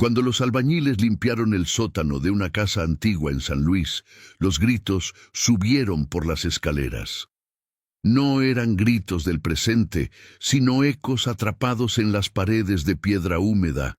Cuando los albañiles limpiaron el sótano de una casa antigua en San Luis, los gritos subieron por las escaleras. No eran gritos del presente, sino ecos atrapados en las paredes de piedra húmeda,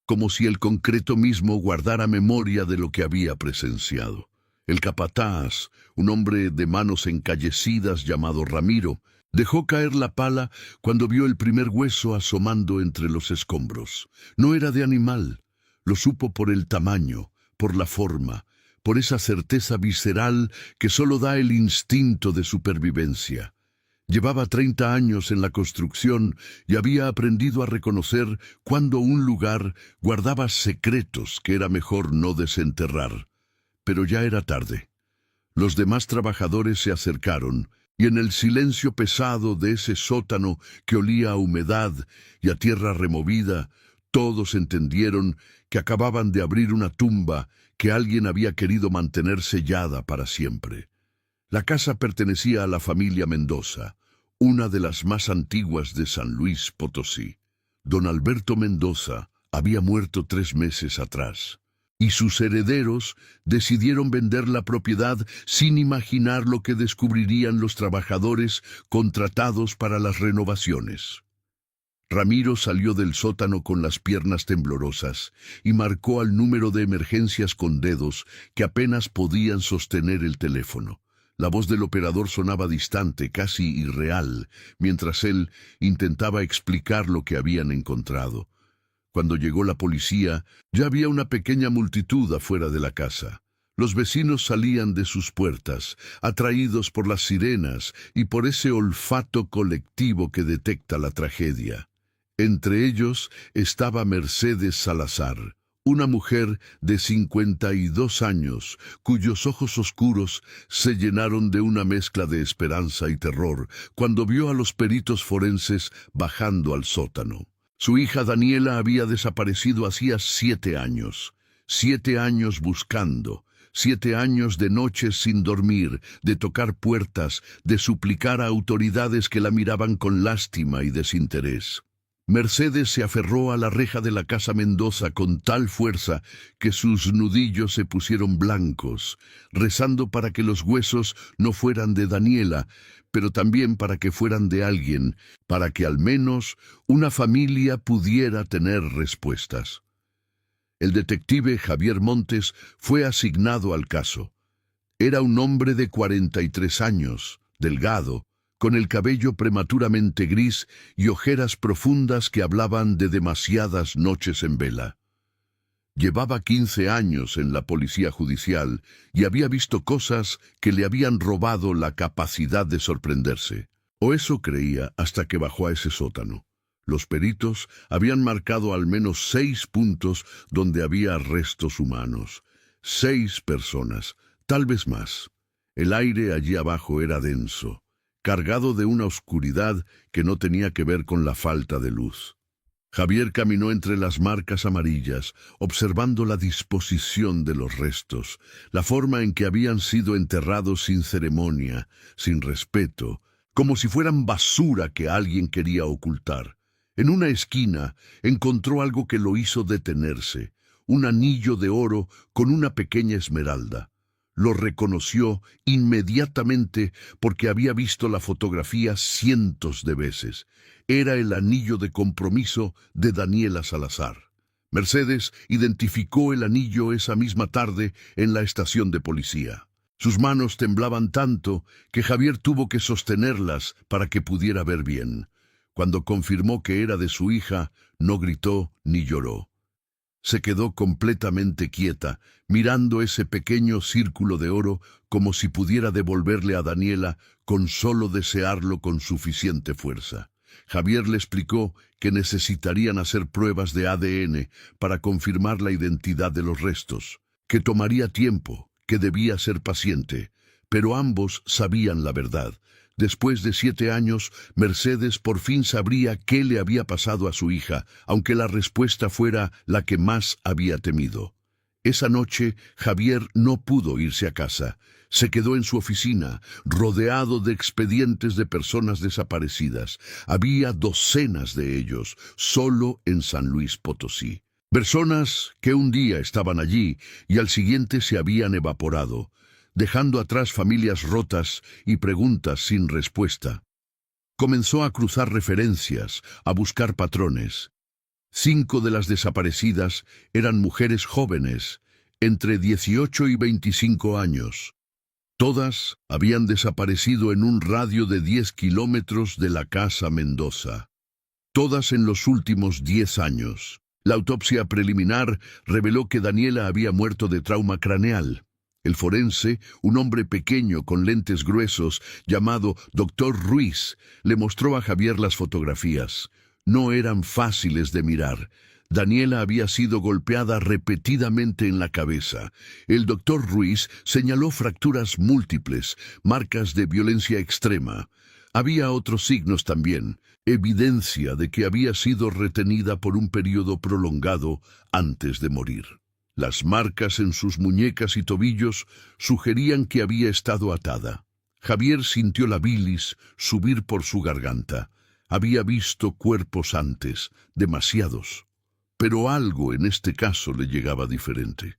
como si el concreto mismo guardara memoria de lo que había presenciado. El capataz, un hombre de manos encallecidas llamado Ramiro, dejó caer la pala cuando vio el primer hueso asomando entre los escombros. No era de animal, lo supo por el tamaño, por la forma, por esa certeza visceral que solo da el instinto de supervivencia. Llevaba 30 años en la construcción y había aprendido a reconocer cuando un lugar guardaba secretos que era mejor no desenterrar. Pero ya era tarde. Los demás trabajadores se acercaron, y en el silencio pesado de ese sótano que olía a humedad y a tierra removida, todos entendieron que acababan de abrir una tumba que alguien había querido mantener sellada para siempre. La casa pertenecía a la familia Mendoza, una de las más antiguas de San Luis Potosí. Don Alberto Mendoza había muerto 3 meses atrás, y sus herederos decidieron vender la propiedad sin imaginar lo que descubrirían los trabajadores contratados para las renovaciones. Ramiro salió del sótano con las piernas temblorosas y marcó al número de emergencias con dedos que apenas podían sostener el teléfono. La voz del operador sonaba distante, casi irreal, mientras él intentaba explicar lo que habían encontrado. Cuando llegó la policía, ya había una pequeña multitud afuera de la casa. Los vecinos salían de sus puertas, atraídos por las sirenas y por ese olfato colectivo que detecta la tragedia. Entre ellos estaba Mercedes Salazar, una mujer de 52 años, cuyos ojos oscuros se llenaron de una mezcla de esperanza y terror cuando vio a los peritos forenses bajando al sótano. Su hija Daniela había desaparecido hacía 7 años. 7 años buscando, 7 años de noches sin dormir, de tocar puertas, de suplicar a autoridades que la miraban con lástima y desinterés. Mercedes se aferró a la reja de la casa Mendoza con tal fuerza que sus nudillos se pusieron blancos, rezando para que los huesos no fueran de Daniela, pero también para que fueran de alguien, para que al menos una familia pudiera tener respuestas. El detective Javier Montes fue asignado al caso. Era un hombre de 43 años, delgado, con el cabello prematuramente gris y ojeras profundas que hablaban de demasiadas noches en vela. Llevaba 15 años en la policía judicial y había visto cosas que le habían robado la capacidad de sorprenderse. O eso creía hasta que bajó a ese sótano. Los peritos habían marcado al menos 6 puntos donde había restos humanos. 6 personas, tal vez más. El aire allí abajo era denso, cargado de una oscuridad que no tenía que ver con la falta de luz. Javier caminó entre las marcas amarillas, observando la disposición de los restos, la forma en que habían sido enterrados sin ceremonia, sin respeto, como si fueran basura que alguien quería ocultar. En una esquina encontró algo que lo hizo detenerse, un anillo de oro con una pequeña esmeralda. Lo reconoció inmediatamente porque había visto la fotografía cientos de veces. Era el anillo de compromiso de Daniela Salazar. Mercedes identificó el anillo esa misma tarde en la estación de policía. Sus manos temblaban tanto que Javier tuvo que sostenerlas para que pudiera ver bien. Cuando confirmó que era de su hija, no gritó ni lloró. Se quedó completamente quieta, mirando ese pequeño círculo de oro como si pudiera devolverle a Daniela con solo desearlo con suficiente fuerza. Javier le explicó que necesitarían hacer pruebas de ADN para confirmar la identidad de los restos, que tomaría tiempo, que debía ser paciente, pero ambos sabían la verdad. Después de 7 años, Mercedes por fin sabría qué le había pasado a su hija, aunque la respuesta fuera la que más había temido. Esa noche, Javier no pudo irse a casa. Se quedó en su oficina, rodeado de expedientes de personas desaparecidas. Había docenas de ellos, solo en San Luis Potosí. Personas que un día estaban allí y al siguiente se habían evaporado, dejando atrás familias rotas y preguntas sin respuesta. Comenzó a cruzar referencias, a buscar patrones. 5 de las desaparecidas eran mujeres jóvenes, entre 18 y 25 años. Todas habían desaparecido en un radio de 10 kilómetros de la casa Mendoza. Todas en los últimos 10 años. La autopsia preliminar reveló que Daniela había muerto de trauma craneal. El forense, un hombre pequeño con lentes gruesos, llamado Dr. Ruiz, le mostró a Javier las fotografías. No eran fáciles de mirar. Daniela había sido golpeada repetidamente en la cabeza. El doctor Ruiz señaló fracturas múltiples, marcas de violencia extrema. Había otros signos también, evidencia de que había sido retenida por un periodo prolongado antes de morir. Las marcas en sus muñecas y tobillos sugerían que había estado atada. Javier sintió la bilis subir por su garganta. Había visto cuerpos antes, demasiados. Pero algo en este caso le llegaba diferente.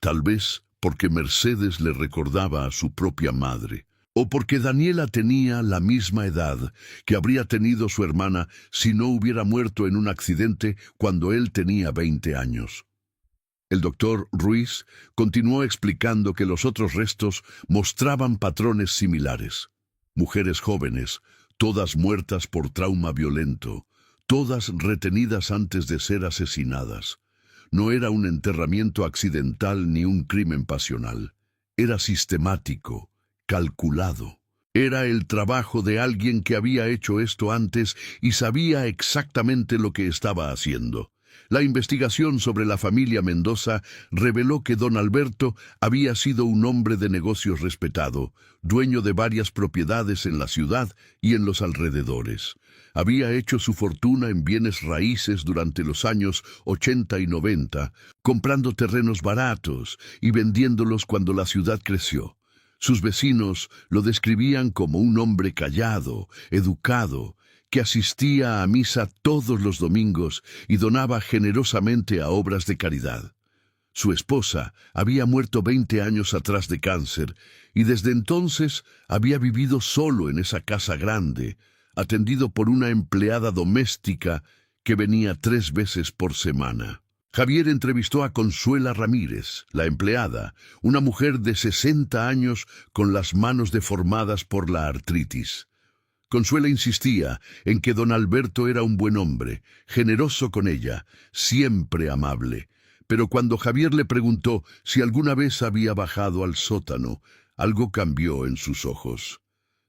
Tal vez porque Mercedes le recordaba a su propia madre, o porque Daniela tenía la misma edad que habría tenido su hermana si no hubiera muerto en un accidente cuando él tenía 20 años. El doctor Ruiz continuó explicando que los otros restos mostraban patrones similares. Mujeres jóvenes, todas muertas por trauma violento, todas retenidas antes de ser asesinadas. No era un enterramiento accidental ni un crimen pasional. Era sistemático, calculado. Era el trabajo de alguien que había hecho esto antes y sabía exactamente lo que estaba haciendo. La investigación sobre la familia Mendoza reveló que don Alberto había sido un hombre de negocios respetado, dueño de varias propiedades en la ciudad y en los alrededores. Había hecho su fortuna en bienes raíces durante los años 80 y 90, comprando terrenos baratos y vendiéndolos cuando la ciudad creció. Sus vecinos lo describían como un hombre callado, educado, que asistía a misa todos los domingos y donaba generosamente a obras de caridad. Su esposa había muerto 20 años atrás de cáncer y desde entonces había vivido solo en esa casa grande, atendido por una empleada doméstica que venía 3 veces por semana. Javier entrevistó a Consuela Ramírez, la empleada, una mujer de 60 años con las manos deformadas por la artritis. Consuela insistía en que don Alberto era un buen hombre, generoso con ella, siempre amable. Pero cuando Javier le preguntó si alguna vez había bajado al sótano, algo cambió en sus ojos.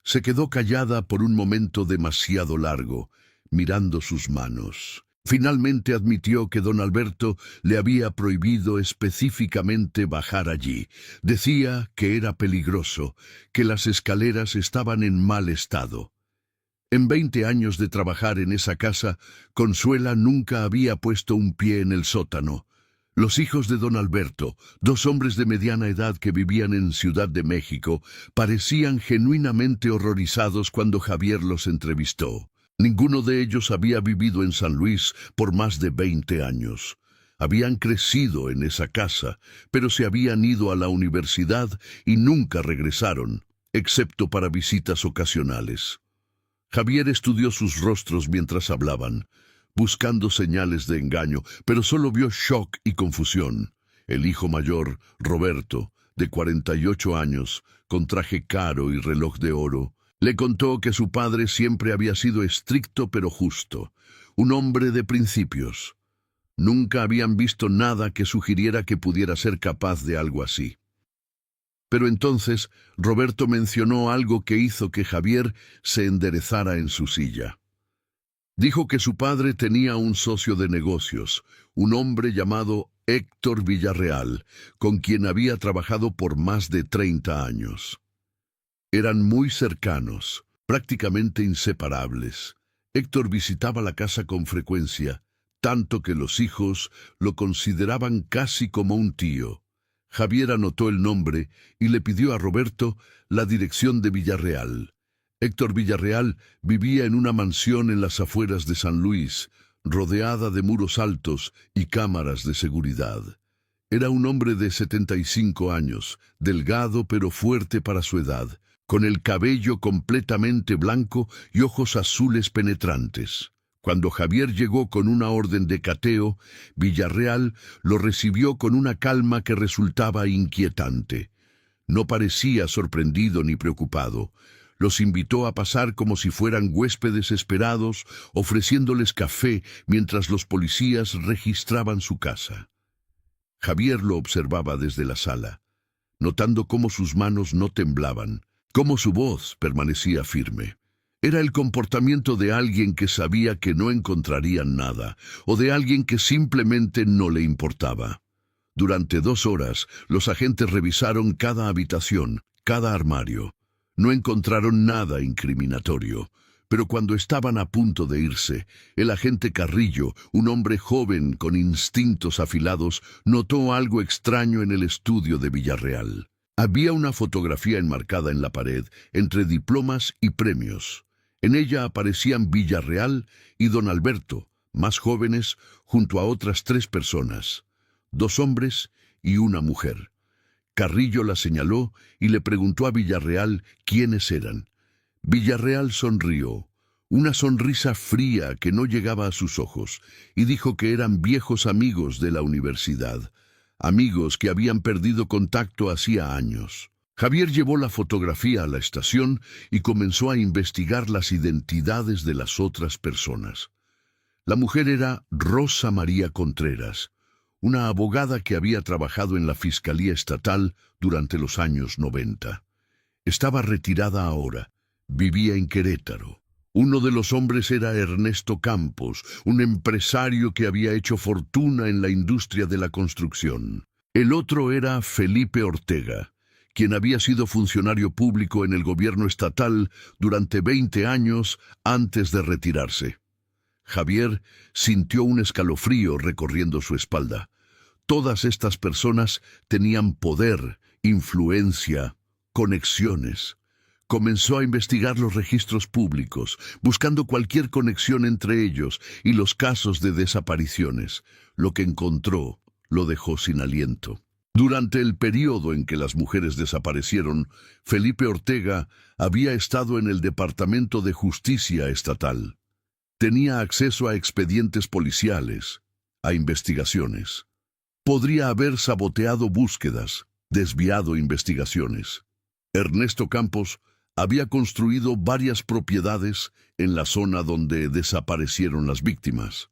Se quedó callada por un momento demasiado largo, mirando sus manos. Finalmente admitió que don Alberto le había prohibido específicamente bajar allí. Decía que era peligroso, que las escaleras estaban en mal estado. En 20 años de trabajar en esa casa, Consuela nunca había puesto un pie en el sótano. Los hijos de don Alberto, 2 hombres de mediana edad que vivían en Ciudad de México, parecían genuinamente horrorizados cuando Javier los entrevistó. Ninguno de ellos había vivido en San Luis por más de 20 años. Habían crecido en esa casa, pero se habían ido a la universidad y nunca regresaron, excepto para visitas ocasionales. Javier estudió sus rostros mientras hablaban, buscando señales de engaño, pero solo vio shock y confusión. El hijo mayor, Roberto, de 48 años, con traje caro y reloj de oro, le contó que su padre siempre había sido estricto pero justo, un hombre de principios. Nunca habían visto nada que sugiriera que pudiera ser capaz de algo así. Pero entonces Roberto mencionó algo que hizo que Javier se enderezara en su silla. Dijo que su padre tenía un socio de negocios, un hombre llamado Héctor Villarreal, con quien había trabajado por más de 30 años. Eran muy cercanos, prácticamente inseparables. Héctor visitaba la casa con frecuencia, tanto que los hijos lo consideraban casi como un tío. Javier anotó el nombre y le pidió a Roberto la dirección de Villarreal. Héctor Villarreal vivía en una mansión en las afueras de San Luis. rodeada de muros altos y cámaras de seguridad. Era un hombre de 75 años, delgado pero fuerte para su edad, con el cabello completamente blanco y ojos azules penetrantes. Cuando Javier llegó con una orden de cateo, Villarreal lo recibió con una calma que resultaba inquietante. No parecía sorprendido ni preocupado. Los invitó a pasar como si fueran huéspedes esperados, ofreciéndoles café mientras los policías registraban su casa. Javier lo observaba desde la sala, notando cómo sus manos no temblaban, cómo su voz permanecía firme. Era el comportamiento de alguien que sabía que no encontrarían nada, o de alguien que simplemente no le importaba. Durante 2 horas, los agentes revisaron cada habitación, cada armario. No encontraron nada incriminatorio, pero cuando estaban a punto de irse, el agente Carrillo, un hombre joven con instintos afilados, notó algo extraño en el estudio de Villarreal. Había una fotografía enmarcada en la pared, entre diplomas y premios. En ella aparecían Villarreal y don Alberto, más jóvenes, junto a otras 3 personas, 2 hombres y una mujer. Carrillo la señaló y le preguntó a Villarreal quiénes eran. Villarreal sonrió, una sonrisa fría que no llegaba a sus ojos, y dijo que eran viejos amigos de la universidad, amigos que habían perdido contacto hacía años. Javier llevó la fotografía a la estación y comenzó a investigar las identidades de las otras personas. La mujer era Rosa María Contreras, una abogada que había trabajado en la Fiscalía Estatal durante los años 90. Estaba retirada ahora. Vivía en Querétaro. Uno de los hombres era Ernesto Campos, un empresario que había hecho fortuna en la industria de la construcción. El otro era Felipe Ortega, quien había sido funcionario público en el gobierno estatal durante 20 años antes de retirarse. Javier sintió un escalofrío recorriendo su espalda. Todas estas personas tenían poder, influencia, conexiones. Comenzó a investigar los registros públicos, buscando cualquier conexión entre ellos y los casos de desapariciones. Lo que encontró lo dejó sin aliento. Durante el periodo en que las mujeres desaparecieron, Felipe Ortega había estado en el Departamento de Justicia Estatal. Tenía acceso a expedientes policiales, a investigaciones. Podría haber saboteado búsquedas, desviado investigaciones. Ernesto Campos había construido varias propiedades en la zona donde desaparecieron las víctimas.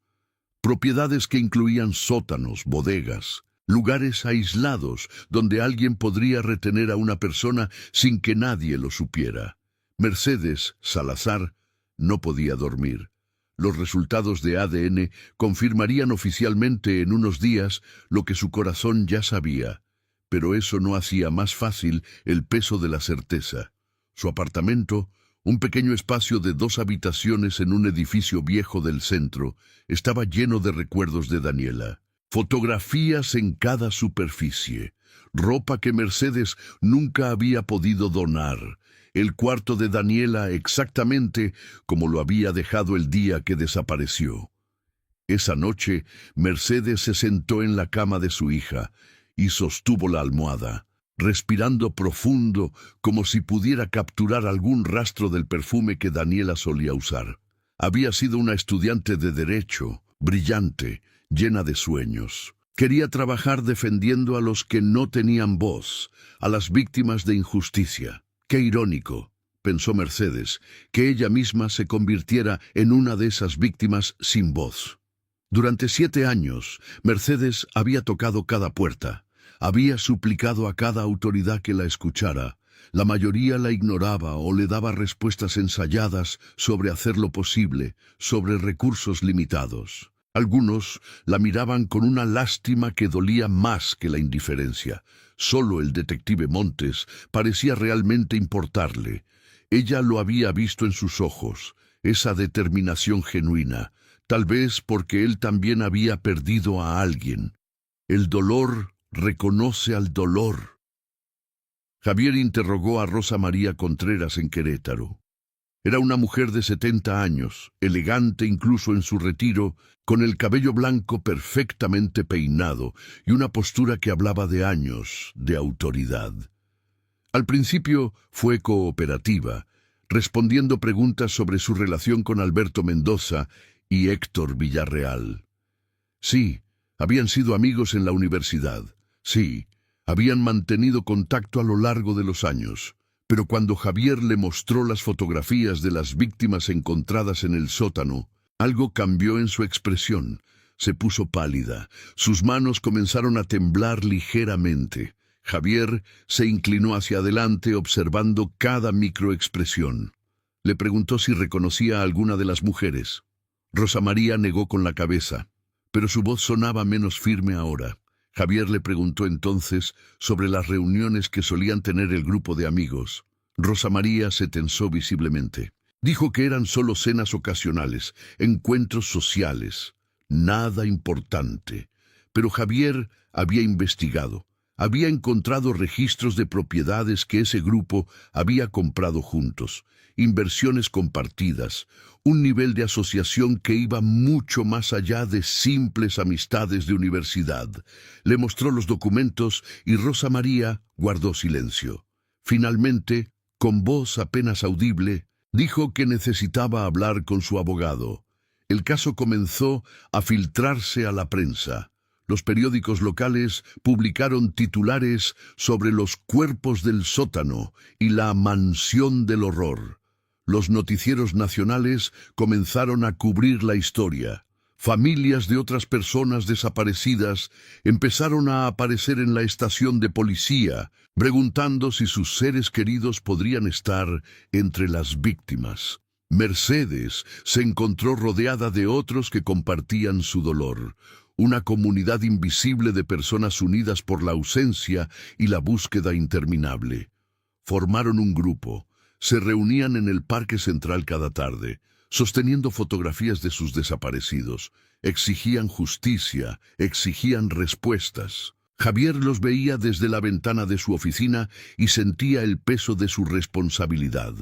Propiedades que incluían sótanos, bodegas, lugares aislados donde alguien podría retener a una persona sin que nadie lo supiera. Mercedes Salazar no podía dormir. Los resultados de ADN confirmarían oficialmente en unos días lo que su corazón ya sabía, pero eso no hacía más fácil el peso de la certeza. Su apartamento, un pequeño espacio de 2 habitaciones en un edificio viejo del centro, estaba lleno de recuerdos de Daniela. Fotografías en cada superficie, ropa que Mercedes nunca había podido donar, el cuarto de Daniela exactamente como lo había dejado el día que desapareció. Esa noche, Mercedes se sentó en la cama de su hija y sostuvo la almohada, respirando profundo como si pudiera capturar algún rastro del perfume que Daniela solía usar. Había sido una estudiante de derecho, brillante, llena de sueños. Quería trabajar defendiendo a los que no tenían voz, a las víctimas de injusticia. Qué irónico, pensó Mercedes, que ella misma se convirtiera en una de esas víctimas sin voz. Durante 7 años, Mercedes había tocado cada puerta. Había suplicado a cada autoridad que la escuchara. La mayoría la ignoraba o le daba respuestas ensayadas sobre hacer lo posible, sobre recursos limitados. Algunos la miraban con una lástima que dolía más que la indiferencia. Solo el detective Montes parecía realmente importarle. Ella lo había visto en sus ojos, esa determinación genuina, tal vez porque él también había perdido a alguien. El dolor reconoce al dolor. Javier interrogó a Rosa María Contreras en Querétaro. Era una mujer de 70 años, elegante incluso en su retiro, con el cabello blanco perfectamente peinado y una postura que hablaba de años de autoridad. Al principio fue cooperativa, respondiendo preguntas sobre su relación con Alberto Mendoza y Héctor Villarreal. Sí, habían sido amigos en la universidad. Sí, habían mantenido contacto a lo largo de los años. Pero cuando Javier le mostró las fotografías de las víctimas encontradas en el sótano, algo cambió en su expresión. Se puso pálida. Sus manos comenzaron a temblar ligeramente. Javier se inclinó hacia adelante observando cada microexpresión. Le preguntó si reconocía a alguna de las mujeres. Rosa María negó con la cabeza, pero su voz sonaba menos firme ahora. Javier le preguntó entonces sobre las reuniones que solían tener el grupo de amigos. Rosa María se tensó visiblemente. Dijo que eran solo cenas ocasionales, encuentros sociales, nada importante. Pero Javier había investigado. Había encontrado registros de propiedades que ese grupo había comprado juntos, inversiones compartidas, un nivel de asociación que iba mucho más allá de simples amistades de universidad. Le mostró los documentos y Rosa María guardó silencio. Finalmente, con voz apenas audible, dijo que necesitaba hablar con su abogado. El caso comenzó a filtrarse a la prensa. Los periódicos locales publicaron titulares sobre los cuerpos del sótano y la mansión del horror. Los noticieros nacionales comenzaron a cubrir la historia. Familias de otras personas desaparecidas empezaron a aparecer en la estación de policía, preguntando si sus seres queridos podrían estar entre las víctimas. Mercedes se encontró rodeada de otros que compartían su dolor. Una comunidad invisible de personas unidas por la ausencia y la búsqueda interminable. Formaron un grupo. Se reunían en el Parque Central cada tarde, sosteniendo fotografías de sus desaparecidos. Exigían justicia, exigían respuestas. Javier los veía desde la ventana de su oficina y sentía el peso de su responsabilidad.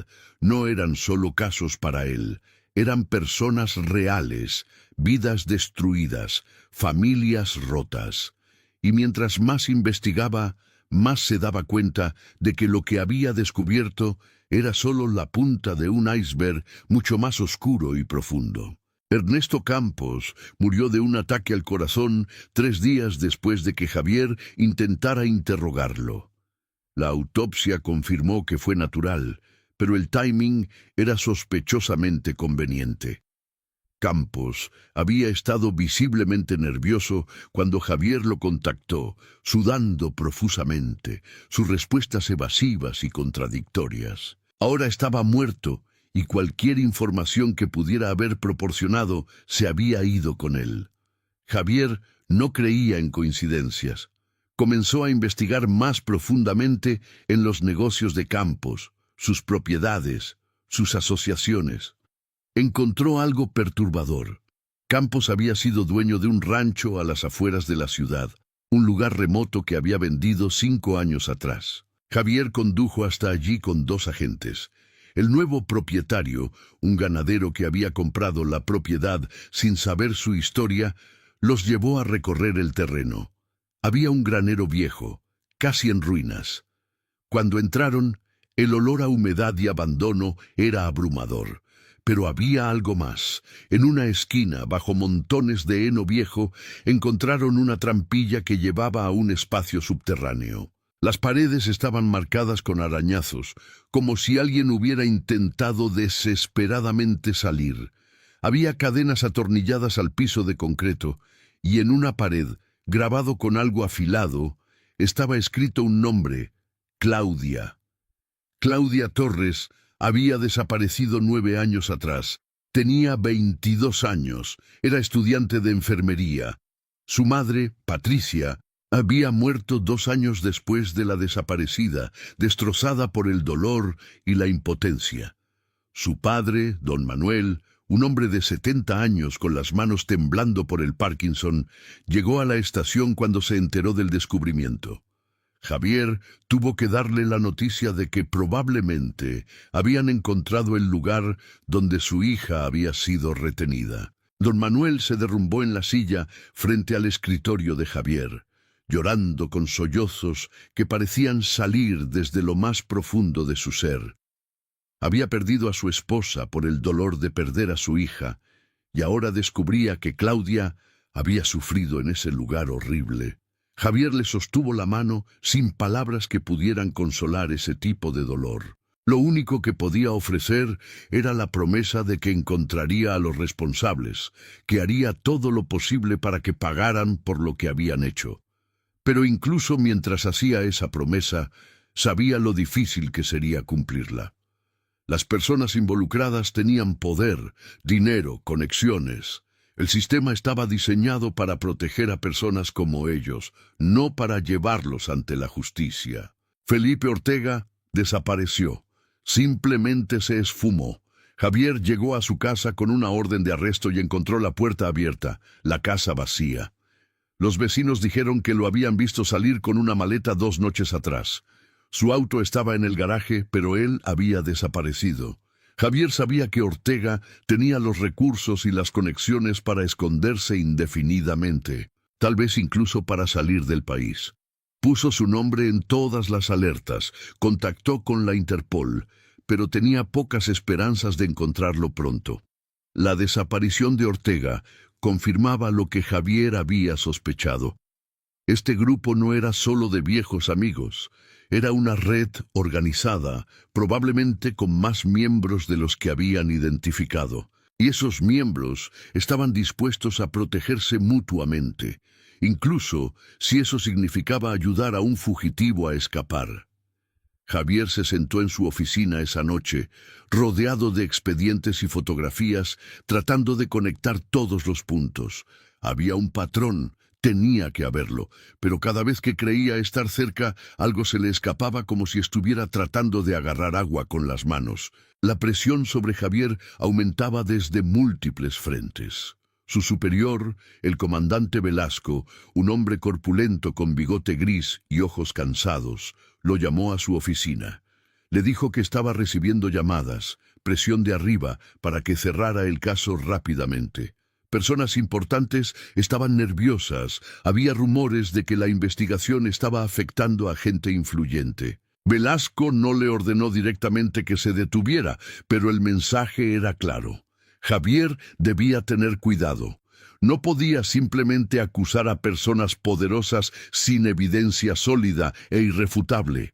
No eran solo casos para él. Eran personas reales, vidas destruidas, familias rotas. Y mientras más investigaba, más se daba cuenta de que lo que había descubierto era solo la punta de un iceberg mucho más oscuro y profundo. Ernesto Campos murió de un ataque al corazón 3 días después de que Javier intentara interrogarlo. La autopsia confirmó que fue natural, pero el timing era sospechosamente conveniente. Campos había estado visiblemente nervioso cuando Javier lo contactó, sudando profusamente, sus respuestas evasivas y contradictorias. Ahora estaba muerto y cualquier información que pudiera haber proporcionado se había ido con él. Javier no creía en coincidencias. Comenzó a investigar más profundamente en los negocios de Campos, sus propiedades, sus asociaciones. Encontró algo perturbador. Campos había sido dueño de un rancho a las afueras de la ciudad, un lugar remoto que había vendido 5 años atrás. Javier condujo hasta allí con 2 agentes. El nuevo propietario, un ganadero que había comprado la propiedad sin saber su historia, los llevó a recorrer el terreno. Había un granero viejo, casi en ruinas. Cuando entraron, el olor a humedad y abandono era abrumador. Pero había algo más. En una esquina, bajo montones de heno viejo, encontraron una trampilla que llevaba a un espacio subterráneo. Las paredes estaban marcadas con arañazos, como si alguien hubiera intentado desesperadamente salir. Había cadenas atornilladas al piso de concreto, y en una pared, grabado con algo afilado, estaba escrito un nombre: Claudia. Claudia Torres había desaparecido 9 años atrás. Tenía 22 años, era estudiante de enfermería. Su madre, Patricia, había muerto 2 años después de la desaparecida, destrozada por el dolor y la impotencia. Su padre, don Manuel, un hombre de 70 años con las manos temblando por el Parkinson, llegó a la estación cuando se enteró del descubrimiento. Javier tuvo que darle la noticia de que probablemente habían encontrado el lugar donde su hija había sido retenida. Don Manuel se derrumbó en la silla frente al escritorio de Javier, llorando con sollozos que parecían salir desde lo más profundo de su ser. Había perdido a su esposa por el dolor de perder a su hija, y ahora descubría que Claudia había sufrido en ese lugar horrible. Javier le sostuvo la mano sin palabras que pudieran consolar ese tipo de dolor. Lo único que podía ofrecer era la promesa de que encontraría a los responsables, que haría todo lo posible para que pagaran por lo que habían hecho. Pero incluso mientras hacía esa promesa, sabía lo difícil que sería cumplirla. Las personas involucradas tenían poder, dinero, conexiones. El sistema estaba diseñado para proteger a personas como ellos, no para llevarlos ante la justicia. Felipe Ortega desapareció. Simplemente se esfumó. Javier llegó a su casa con una orden de arresto y encontró la puerta abierta, la casa vacía. Los vecinos dijeron que lo habían visto salir con una maleta 2 noches atrás. Su auto estaba en el garaje, pero él había desaparecido. Javier sabía que Ortega tenía los recursos y las conexiones para esconderse indefinidamente, tal vez incluso para salir del país. Puso su nombre en todas las alertas, contactó con la Interpol, pero tenía pocas esperanzas de encontrarlo pronto. La desaparición de Ortega confirmaba lo que Javier había sospechado. Este grupo no era solo de viejos amigos. Era una red organizada, probablemente con más miembros de los que habían identificado. Y esos miembros estaban dispuestos a protegerse mutuamente, incluso si eso significaba ayudar a un fugitivo a escapar. Javier se sentó en su oficina esa noche, rodeado de expedientes y fotografías, tratando de conectar todos los puntos. Había un patrón. Tenía que haberlo, pero cada vez que creía estar cerca, algo se le escapaba como si estuviera tratando de agarrar agua con las manos. La presión sobre Javier aumentaba desde múltiples frentes. Su superior, el comandante Velasco, un hombre corpulento con bigote gris y ojos cansados, lo llamó a su oficina. Le dijo que estaba recibiendo llamadas, presión de arriba, para que cerrara el caso rápidamente. Personas importantes estaban nerviosas. Había rumores de que la investigación estaba afectando a gente influyente. Velasco no le ordenó directamente que se detuviera, pero el mensaje era claro. Javier debía tener cuidado. No podía simplemente acusar a personas poderosas sin evidencia sólida e irrefutable.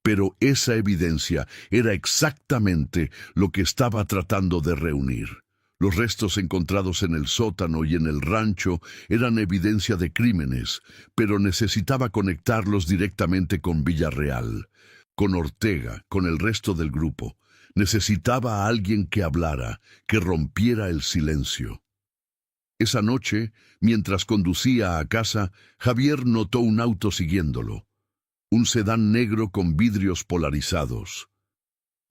Pero esa evidencia era exactamente lo que estaba tratando de reunir. Los restos encontrados en el sótano y en el rancho eran evidencia de crímenes, pero necesitaba conectarlos directamente con Villarreal, con Ortega, con el resto del grupo. Necesitaba a alguien que hablara, que rompiera el silencio. Esa noche, mientras conducía a casa, Javier notó un auto siguiéndolo. Un sedán negro con vidrios polarizados.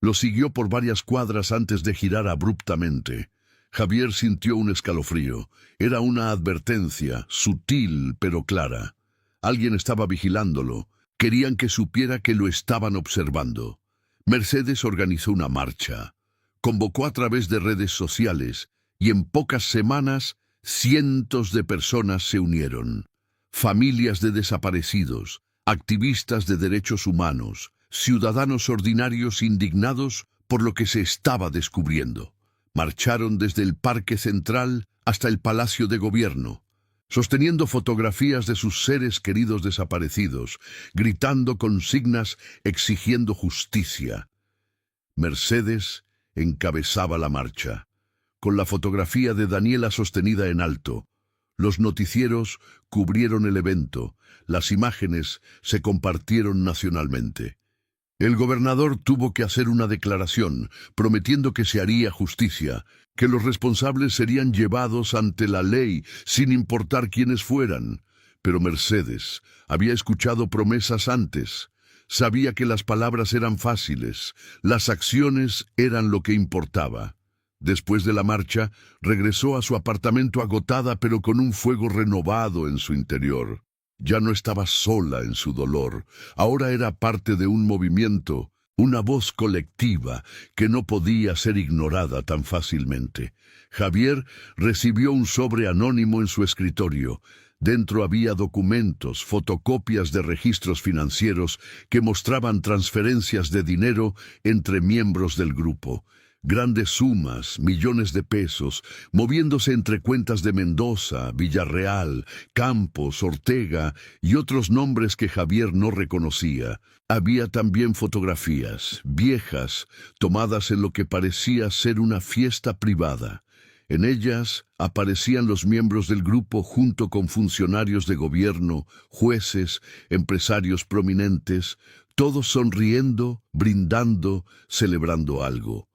Lo siguió por varias cuadras antes de girar abruptamente. Javier sintió un escalofrío. Era una advertencia, sutil pero clara. Alguien estaba vigilándolo. Querían que supiera que lo estaban observando. Mercedes organizó una marcha. Convocó a través de redes sociales y en pocas semanas cientos de personas se unieron. Familias de desaparecidos, activistas de derechos humanos, ciudadanos ordinarios indignados por lo que se estaba descubriendo. Marcharon desde el Parque Central hasta el Palacio de Gobierno, sosteniendo fotografías de sus seres queridos desaparecidos, gritando consignas exigiendo justicia. Mercedes encabezaba la marcha, con la fotografía de Daniela sostenida en alto. Los noticieros cubrieron el evento, las imágenes se compartieron nacionalmente. El gobernador tuvo que hacer una declaración, prometiendo que se haría justicia, que los responsables serían llevados ante la ley, sin importar quiénes fueran. Pero Mercedes había escuchado promesas antes. Sabía que las palabras eran fáciles, las acciones eran lo que importaba. Después de la marcha, regresó a su apartamento agotada pero con un fuego renovado en su interior. Ya no estaba sola en su dolor, ahora era parte de un movimiento, una voz colectiva que no podía ser ignorada tan fácilmente. Javier recibió un sobre anónimo en su escritorio. Dentro había documentos, fotocopias de registros financieros que mostraban transferencias de dinero entre miembros del grupo. Grandes sumas, millones de pesos, moviéndose entre cuentas de Mendoza, Villarreal, Campos, Ortega y otros nombres que Javier no reconocía. Había también fotografías, viejas, tomadas en lo que parecía ser una fiesta privada. En ellas aparecían los miembros del grupo junto con funcionarios de gobierno, jueces, empresarios prominentes, todos sonriendo, brindando, celebrando algo.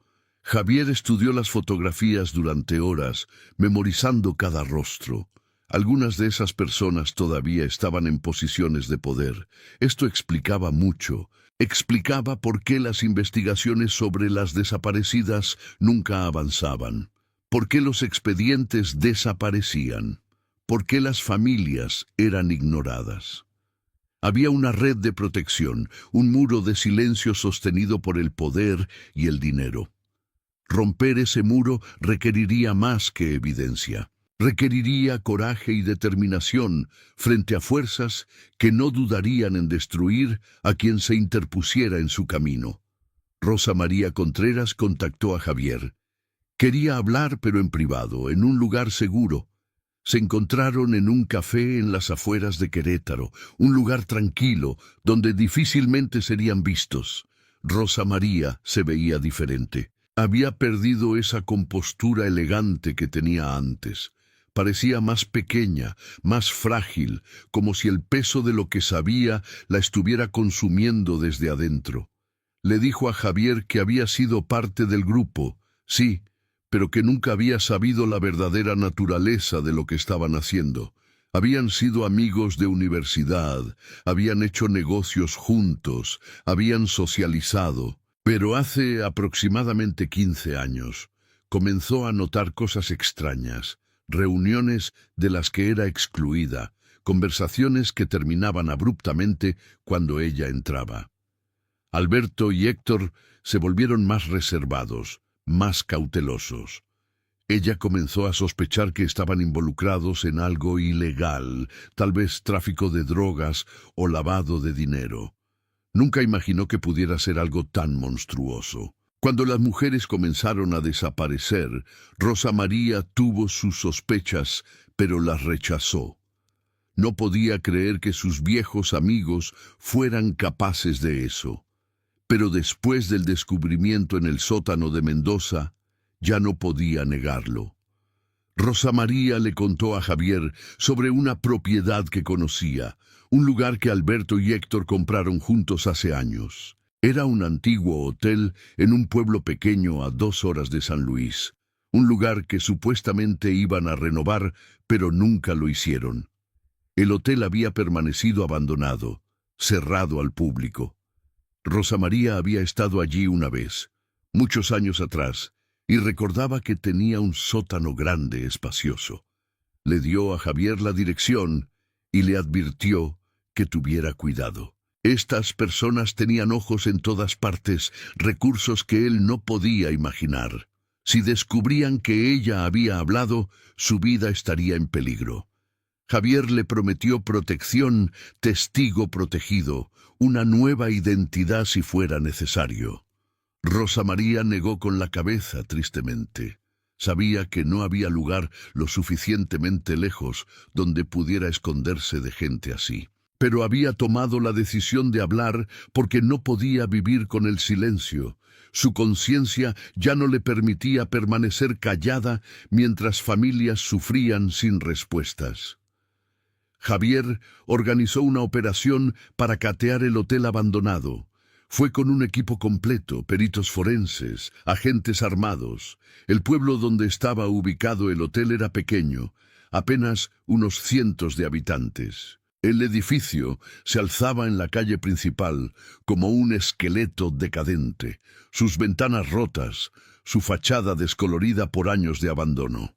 Javier estudió las fotografías durante horas, memorizando cada rostro. Algunas de esas personas todavía estaban en posiciones de poder. Esto explicaba mucho. Explicaba por qué las investigaciones sobre las desaparecidas nunca avanzaban. ¿Por qué los expedientes desaparecían? ¿Por qué las familias eran ignoradas? Había una red de protección, un muro de silencio sostenido por el poder y el dinero. Romper ese muro requeriría más que evidencia. Requeriría coraje y determinación frente a fuerzas que no dudarían en destruir a quien se interpusiera en su camino. Rosa María Contreras contactó a Javier. Quería hablar, pero en privado, en un lugar seguro. Se encontraron en un café en las afueras de Querétaro, un lugar tranquilo, donde difícilmente serían vistos. Rosa María se veía diferente. Había perdido esa compostura elegante que tenía antes. Parecía más pequeña, más frágil, como si el peso de lo que sabía la estuviera consumiendo desde adentro. Le dijo a Javier que había sido parte del grupo, sí, pero que nunca había sabido la verdadera naturaleza de lo que estaban haciendo. Habían sido amigos de universidad, habían hecho negocios juntos, habían socializado. Pero hace aproximadamente 15 años comenzó a notar cosas extrañas, reuniones de las que era excluida, conversaciones que terminaban abruptamente cuando ella entraba. Alberto y Héctor se volvieron más reservados, más cautelosos. Ella comenzó a sospechar que estaban involucrados en algo ilegal, tal vez tráfico de drogas o lavado de dinero. Nunca imaginó que pudiera ser algo tan monstruoso. Cuando las mujeres comenzaron a desaparecer, Rosa María tuvo sus sospechas, pero las rechazó. No podía creer que sus viejos amigos fueran capaces de eso. Pero después del descubrimiento en el sótano de Mendoza, ya no podía negarlo. Rosa María le contó a Javier sobre una propiedad que conocía, un lugar que Alberto y Héctor compraron juntos hace años. Era un antiguo hotel en un pueblo pequeño a 2 horas de San Luis, un lugar que supuestamente iban a renovar, pero nunca lo hicieron. El hotel había permanecido abandonado, cerrado al público. Rosa María había estado allí una vez, muchos años atrás, y recordaba que tenía un sótano grande, espacioso. Le dio a Javier la dirección y le advirtió que tuviera cuidado. Estas personas tenían ojos en todas partes, recursos que él no podía imaginar. Si descubrían que ella había hablado, su vida estaría en peligro. Javier le prometió protección, testigo protegido, una nueva identidad si fuera necesario. Rosa María negó con la cabeza, tristemente. Sabía que no había lugar lo suficientemente lejos donde pudiera esconderse de gente así. Pero había tomado la decisión de hablar porque no podía vivir con el silencio. Su conciencia ya no le permitía permanecer callada mientras familias sufrían sin respuestas. Javier organizó una operación para catear el hotel abandonado. Fue con un equipo completo, peritos forenses, agentes armados. El pueblo donde estaba ubicado el hotel era pequeño, apenas unos cientos de habitantes. El edificio se alzaba en la calle principal como un esqueleto decadente, sus ventanas rotas, su fachada descolorida por años de abandono.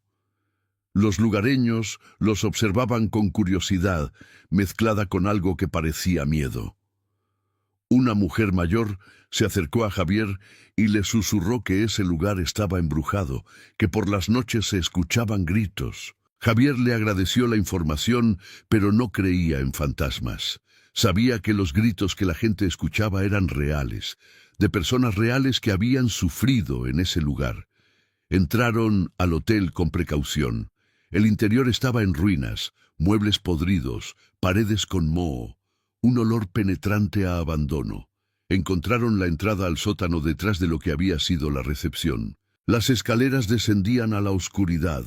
Los lugareños los observaban con curiosidad, mezclada con algo que parecía miedo. Una mujer mayor se acercó a Javier y le susurró que ese lugar estaba embrujado, que por las noches se escuchaban gritos. Javier le agradeció la información, pero no creía en fantasmas. Sabía que los gritos que la gente escuchaba eran reales, de personas reales que habían sufrido en ese lugar. Entraron al hotel con precaución. El interior estaba en ruinas, muebles podridos, paredes con moho, un olor penetrante a abandono. Encontraron la entrada al sótano detrás de lo que había sido la recepción. Las escaleras descendían a la oscuridad.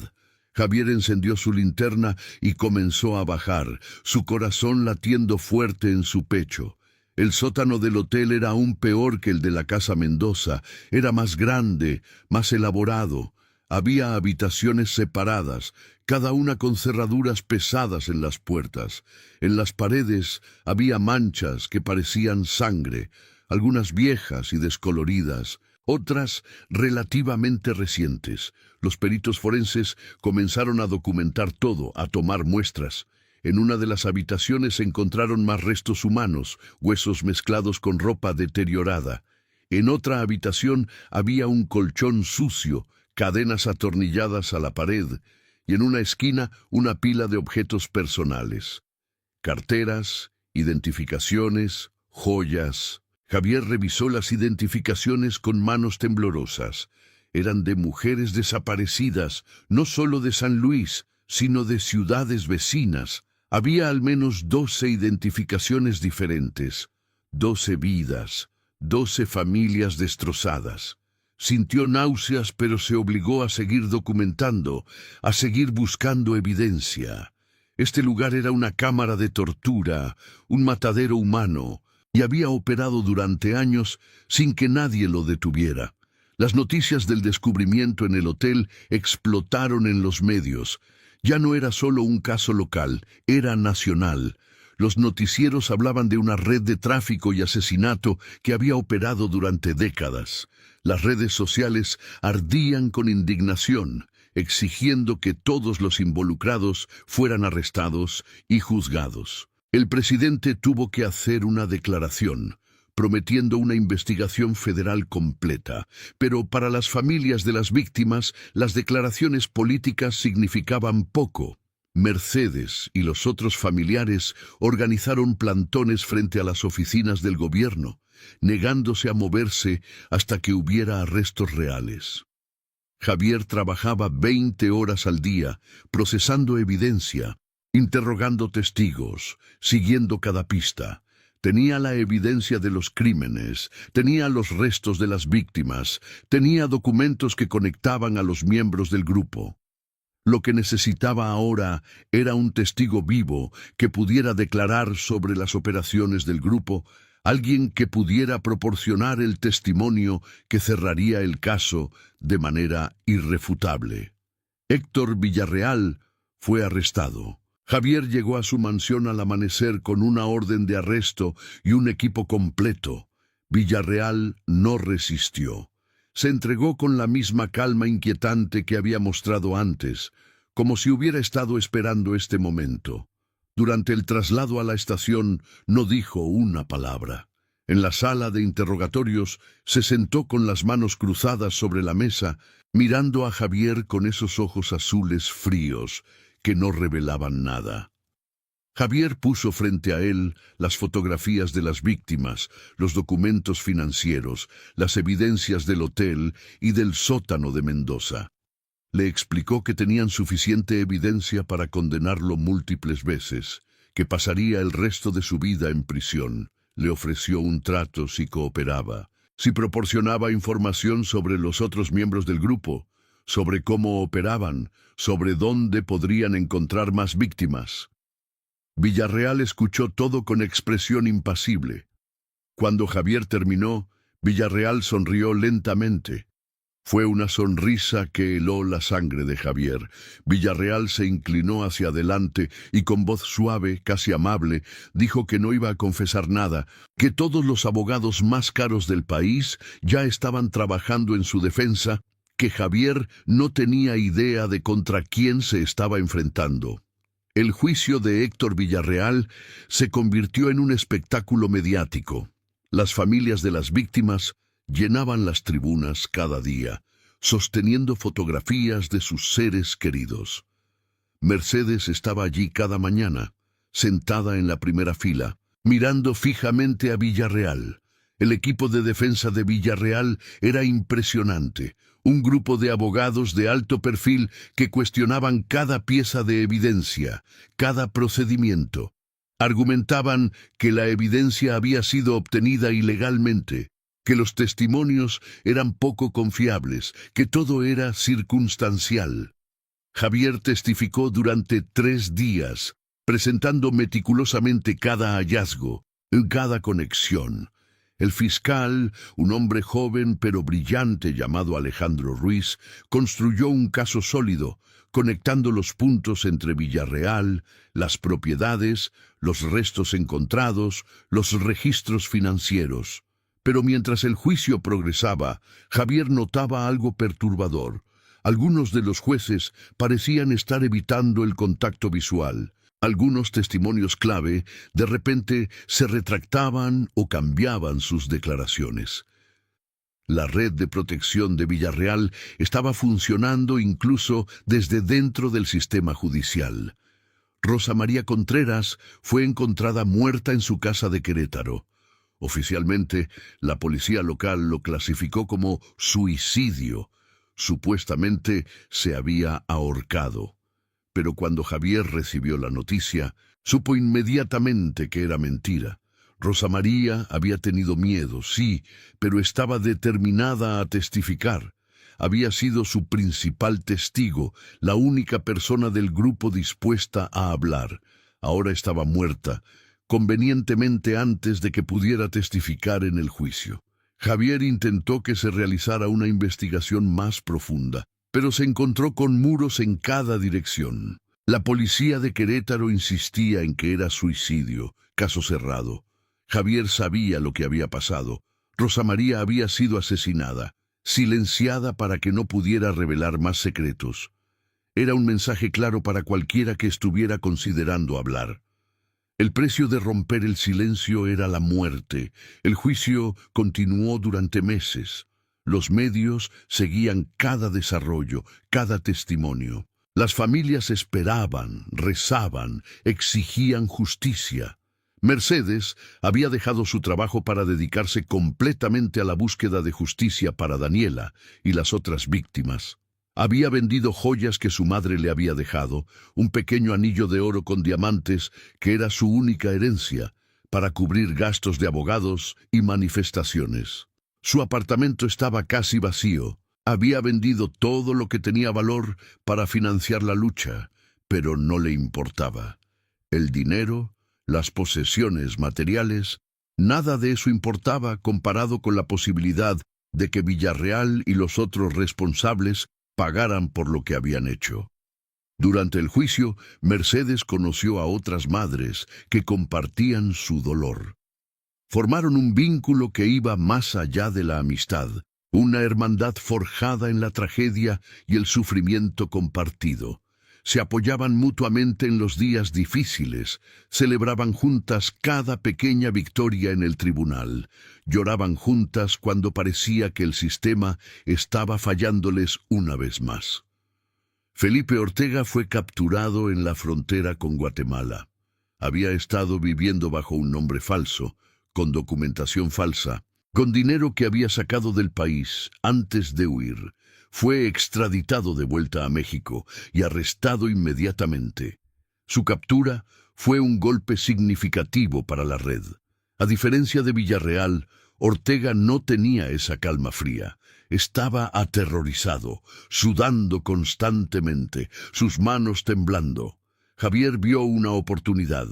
Javier encendió su linterna y comenzó a bajar, su corazón latiendo fuerte en su pecho. El sótano del hotel era aún peor que el de la Casa Mendoza. Era más grande, más elaborado. Había habitaciones separadas, cada una con cerraduras pesadas en las puertas. En las paredes había manchas que parecían sangre, algunas viejas y descoloridas, otras relativamente recientes. Los peritos forenses comenzaron a documentar todo, a tomar muestras. En una de las habitaciones se encontraron más restos humanos, huesos mezclados con ropa deteriorada. En otra habitación había un colchón sucio, cadenas atornilladas a la pared, y en una esquina una pila de objetos personales. Carteras, identificaciones, joyas. Javier revisó las identificaciones con manos temblorosas. Eran de mujeres desaparecidas, no solo de San Luis, sino de ciudades vecinas. Había al menos 12 identificaciones diferentes, 12 vidas, 12 familias destrozadas. Sintió náuseas, pero se obligó a seguir documentando, a seguir buscando evidencia. Este lugar era una cámara de tortura, un matadero humano, y había operado durante años sin que nadie lo detuviera. Las noticias del descubrimiento en el hotel explotaron en los medios. Ya no era solo un caso local, era nacional. Los noticieros hablaban de una red de tráfico y asesinato que había operado durante décadas. Las redes sociales ardían con indignación, exigiendo que todos los involucrados fueran arrestados y juzgados. El presidente tuvo que hacer una declaración, prometiendo una investigación federal completa, pero para las familias de las víctimas, las declaraciones políticas significaban poco. Mercedes y los otros familiares organizaron plantones frente a las oficinas del gobierno, negándose a moverse hasta que hubiera arrestos reales. Javier trabajaba 20 horas al día, procesando evidencia, interrogando testigos, siguiendo cada pista. Tenía la evidencia de los crímenes, tenía los restos de las víctimas, tenía documentos que conectaban a los miembros del grupo. Lo que necesitaba ahora era un testigo vivo que pudiera declarar sobre las operaciones del grupo, alguien que pudiera proporcionar el testimonio que cerraría el caso de manera irrefutable. Héctor Villarreal fue arrestado. Javier llegó a su mansión al amanecer con una orden de arresto y un equipo completo. Villarreal no resistió. Se entregó con la misma calma inquietante que había mostrado antes, como si hubiera estado esperando este momento. Durante el traslado a la estación no dijo una palabra. En la sala de interrogatorios se sentó con las manos cruzadas sobre la mesa, mirando a Javier con esos ojos azules fríos que no revelaban nada. Javier puso frente a él las fotografías de las víctimas, los documentos financieros, las evidencias del hotel y del sótano de Mendoza. Le explicó que tenían suficiente evidencia para condenarlo múltiples veces, que pasaría el resto de su vida en prisión. Le ofreció un trato si cooperaba, si proporcionaba información sobre los otros miembros del grupo, sobre cómo operaban, sobre dónde podrían encontrar más víctimas. Villarreal escuchó todo con expresión impasible. Cuando Javier terminó, Villarreal sonrió lentamente. Fue una sonrisa que heló la sangre de Javier. Villarreal se inclinó hacia adelante y con voz suave, casi amable, dijo que no iba a confesar nada, que todos los abogados más caros del país ya estaban trabajando en su defensa, que Javier no tenía idea de contra quién se estaba enfrentando. El juicio de Héctor Villarreal se convirtió en un espectáculo mediático. Las familias de las víctimas llenaban las tribunas cada día, sosteniendo fotografías de sus seres queridos. Mercedes estaba allí cada mañana, sentada en la primera fila, mirando fijamente a Villarreal. El equipo de defensa de Villarreal era impresionante, un grupo de abogados de alto perfil que cuestionaban cada pieza de evidencia, cada procedimiento. Argumentaban que la evidencia había sido obtenida ilegalmente, que los testimonios eran poco confiables, que todo era circunstancial. Javier testificó durante 3 días, presentando meticulosamente cada hallazgo, cada conexión. El fiscal, un hombre joven pero brillante llamado Alejandro Ruiz, construyó un caso sólido, conectando los puntos entre Villarreal, las propiedades, los restos encontrados, los registros financieros. Pero mientras el juicio progresaba, Javier notaba algo perturbador. Algunos de los jueces parecían estar evitando el contacto visual. Algunos testimonios clave de repente se retractaban o cambiaban sus declaraciones. La red de protección de Villarreal estaba funcionando incluso desde dentro del sistema judicial. Rosa María Contreras fue encontrada muerta en su casa de Querétaro. Oficialmente, la policía local lo clasificó como suicidio. Supuestamente se había ahorcado. Pero cuando Javier recibió la noticia, supo inmediatamente que era mentira. Rosa María había tenido miedo, sí, pero estaba determinada a testificar. Había sido su principal testigo, la única persona del grupo dispuesta a hablar. Ahora estaba muerta, convenientemente antes de que pudiera testificar en el juicio. Javier intentó que se realizara una investigación más profunda, pero se encontró con muros en cada dirección. La policía de Querétaro insistía en que era suicidio, caso cerrado. Javier sabía lo que había pasado. Rosa María había sido asesinada, silenciada para que no pudiera revelar más secretos. Era un mensaje claro para cualquiera que estuviera considerando hablar. El precio de romper el silencio era la muerte. El juicio continuó durante meses. Los medios seguían cada desarrollo, cada testimonio. Las familias esperaban, rezaban, exigían justicia. Mercedes había dejado su trabajo para dedicarse completamente a la búsqueda de justicia para Daniela y las otras víctimas. Había vendido joyas que su madre le había dejado, un pequeño anillo de oro con diamantes que era su única herencia, para cubrir gastos de abogados y manifestaciones. Su apartamento estaba casi vacío. Había vendido todo lo que tenía valor para financiar la lucha, pero no le importaba. El dinero, las posesiones materiales, nada de eso importaba comparado con la posibilidad de que Villarreal y los otros responsables pagaran por lo que habían hecho. Durante el juicio, Mercedes conoció a otras madres que compartían su dolor. Formaron un vínculo que iba más allá de la amistad, una hermandad forjada en la tragedia y el sufrimiento compartido. Se apoyaban mutuamente en los días difíciles, celebraban juntas cada pequeña victoria en el tribunal, lloraban juntas cuando parecía que el sistema estaba fallándoles una vez más. Felipe Ortega fue capturado en la frontera con Guatemala. Había estado viviendo bajo un nombre falso, con documentación falsa, con dinero que había sacado del país antes de huir. Fue extraditado de vuelta a México y arrestado inmediatamente. Su captura fue un golpe significativo para la red. A diferencia de Villarreal, Ortega no tenía esa calma fría. Estaba aterrorizado, sudando constantemente, sus manos temblando. Javier vio una oportunidad.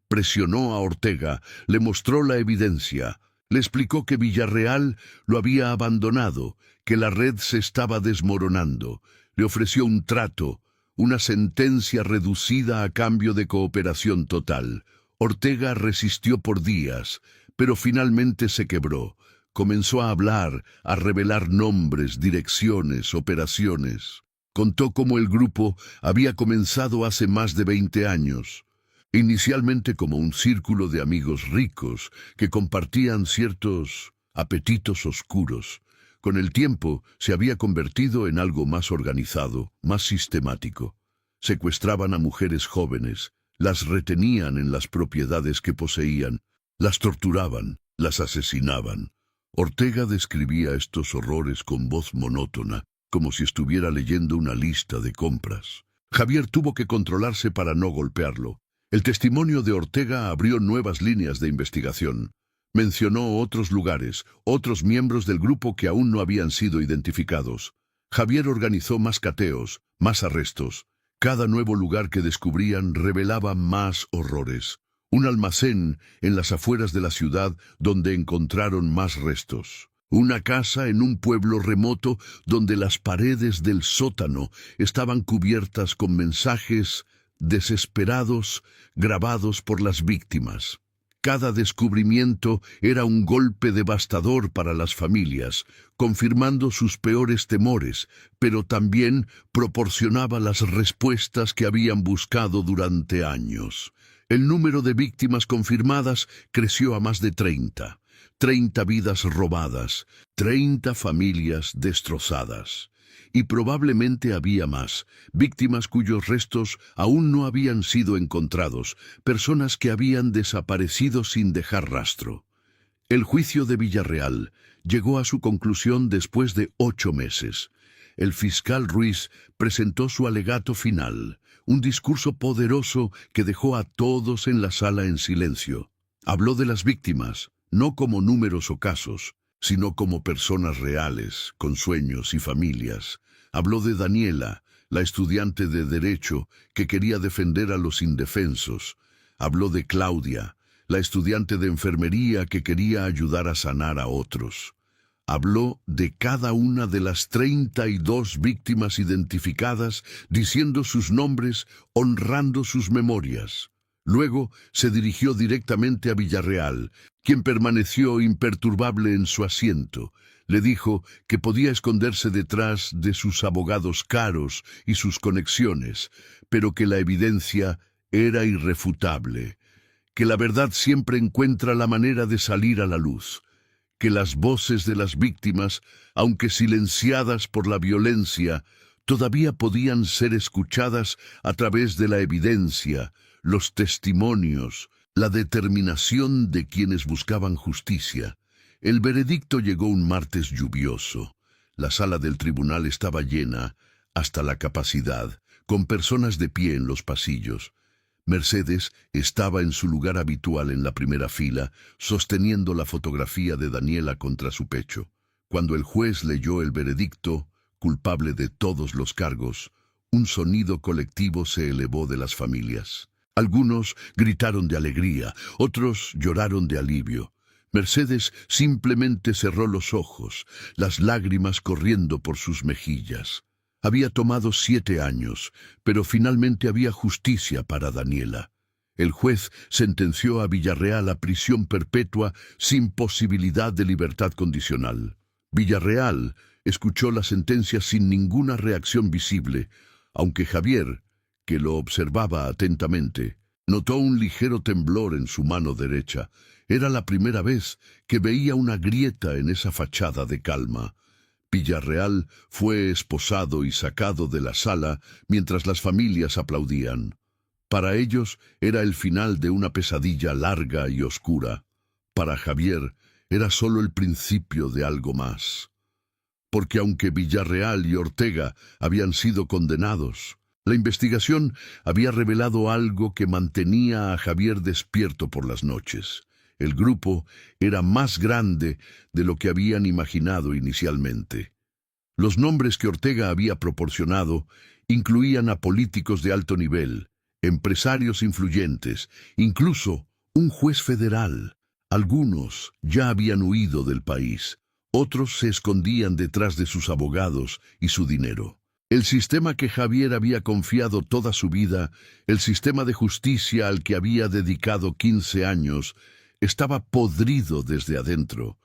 Presionó a Ortega, le mostró la evidencia, le explicó que Villarreal lo había abandonado, que la red se estaba desmoronando. Le ofreció un trato, una sentencia reducida a cambio de cooperación total. Ortega resistió por días, pero finalmente se quebró. Comenzó a hablar, a revelar nombres, direcciones, operaciones. Contó cómo el grupo había comenzado hace más de 20 años, inicialmente como un círculo de amigos ricos que compartían ciertos apetitos oscuros. Con el tiempo se había convertido en algo más organizado, más sistemático. Secuestraban a mujeres jóvenes, las retenían en las propiedades que poseían, las torturaban, las asesinaban. Ortega describía estos horrores con voz monótona, como si estuviera leyendo una lista de compras. Javier tuvo que controlarse para no golpearlo. El testimonio de Ortega abrió nuevas líneas de investigación. Mencionó otros lugares, otros miembros del grupo que aún no habían sido identificados. Javier organizó más cateos, más arrestos. Cada nuevo lugar que descubrían revelaba más horrores. Un almacén en las afueras de la ciudad donde encontraron más restos. Una casa en un pueblo remoto donde las paredes del sótano estaban cubiertas con mensajes desesperados grabados por las víctimas. Cada descubrimiento era un golpe devastador para las familias, confirmando sus peores temores, pero también proporcionaba las respuestas que habían buscado durante años. El número de víctimas confirmadas creció a más de 30. 30 vidas robadas, 30 familias destrozadas. Y probablemente había más, víctimas cuyos restos aún no habían sido encontrados, personas que habían desaparecido sin dejar rastro. El juicio de Villarreal llegó a su conclusión después de 8 meses. El fiscal Ruiz presentó su alegato final, un discurso poderoso que dejó a todos en la sala en silencio. Habló de las víctimas, no como números o casos, sino como personas reales, con sueños y familias. Habló de Daniela, la estudiante de Derecho que quería defender a los indefensos. Habló de Claudia, la estudiante de Enfermería que quería ayudar a sanar a otros. Habló de cada una de las 32 víctimas identificadas, diciendo sus nombres, honrando sus memorias. Luego se dirigió directamente a Villarreal, quien permaneció imperturbable en su asiento. Le dijo que podía esconderse detrás de sus abogados caros y sus conexiones, pero que la evidencia era irrefutable, que la verdad siempre encuentra la manera de salir a la luz, que las voces de las víctimas, aunque silenciadas por la violencia, todavía podían ser escuchadas a través de la evidencia, los testimonios, la determinación de quienes buscaban justicia. El veredicto llegó un martes lluvioso. La sala del tribunal estaba llena hasta la capacidad, con personas de pie en los pasillos. Mercedes estaba en su lugar habitual en la primera fila, sosteniendo la fotografía de Daniela contra su pecho. Cuando el juez leyó el veredicto, culpable de todos los cargos, un sonido colectivo se elevó de las familias. Algunos gritaron de alegría, otros lloraron de alivio. Mercedes simplemente cerró los ojos, las lágrimas corriendo por sus mejillas. Había tomado 7 años, pero finalmente había justicia para Daniela. El juez sentenció a Villarreal a prisión perpetua sin posibilidad de libertad condicional. Villarreal escuchó la sentencia sin ninguna reacción visible, aunque Javier, que lo observaba atentamente, notó un ligero temblor en su mano derecha. Era la primera vez que veía una grieta en esa fachada de calma. Villarreal fue esposado y sacado de la sala mientras las familias aplaudían. Para ellos era el final de una pesadilla larga y oscura. Para Javier era solo el principio de algo más. Porque aunque Villarreal y Ortega habían sido condenados, la investigación había revelado algo que mantenía a Javier despierto por las noches. El grupo era más grande de lo que habían imaginado inicialmente. Los nombres que Ortega había proporcionado incluían a políticos de alto nivel, empresarios influyentes, incluso un juez federal. Algunos ya habían huido del país, otros se escondían detrás de sus abogados y su dinero. El sistema que Javier había confiado toda su vida, el sistema de justicia al que había dedicado 15 años, estaba podrido desde adentro.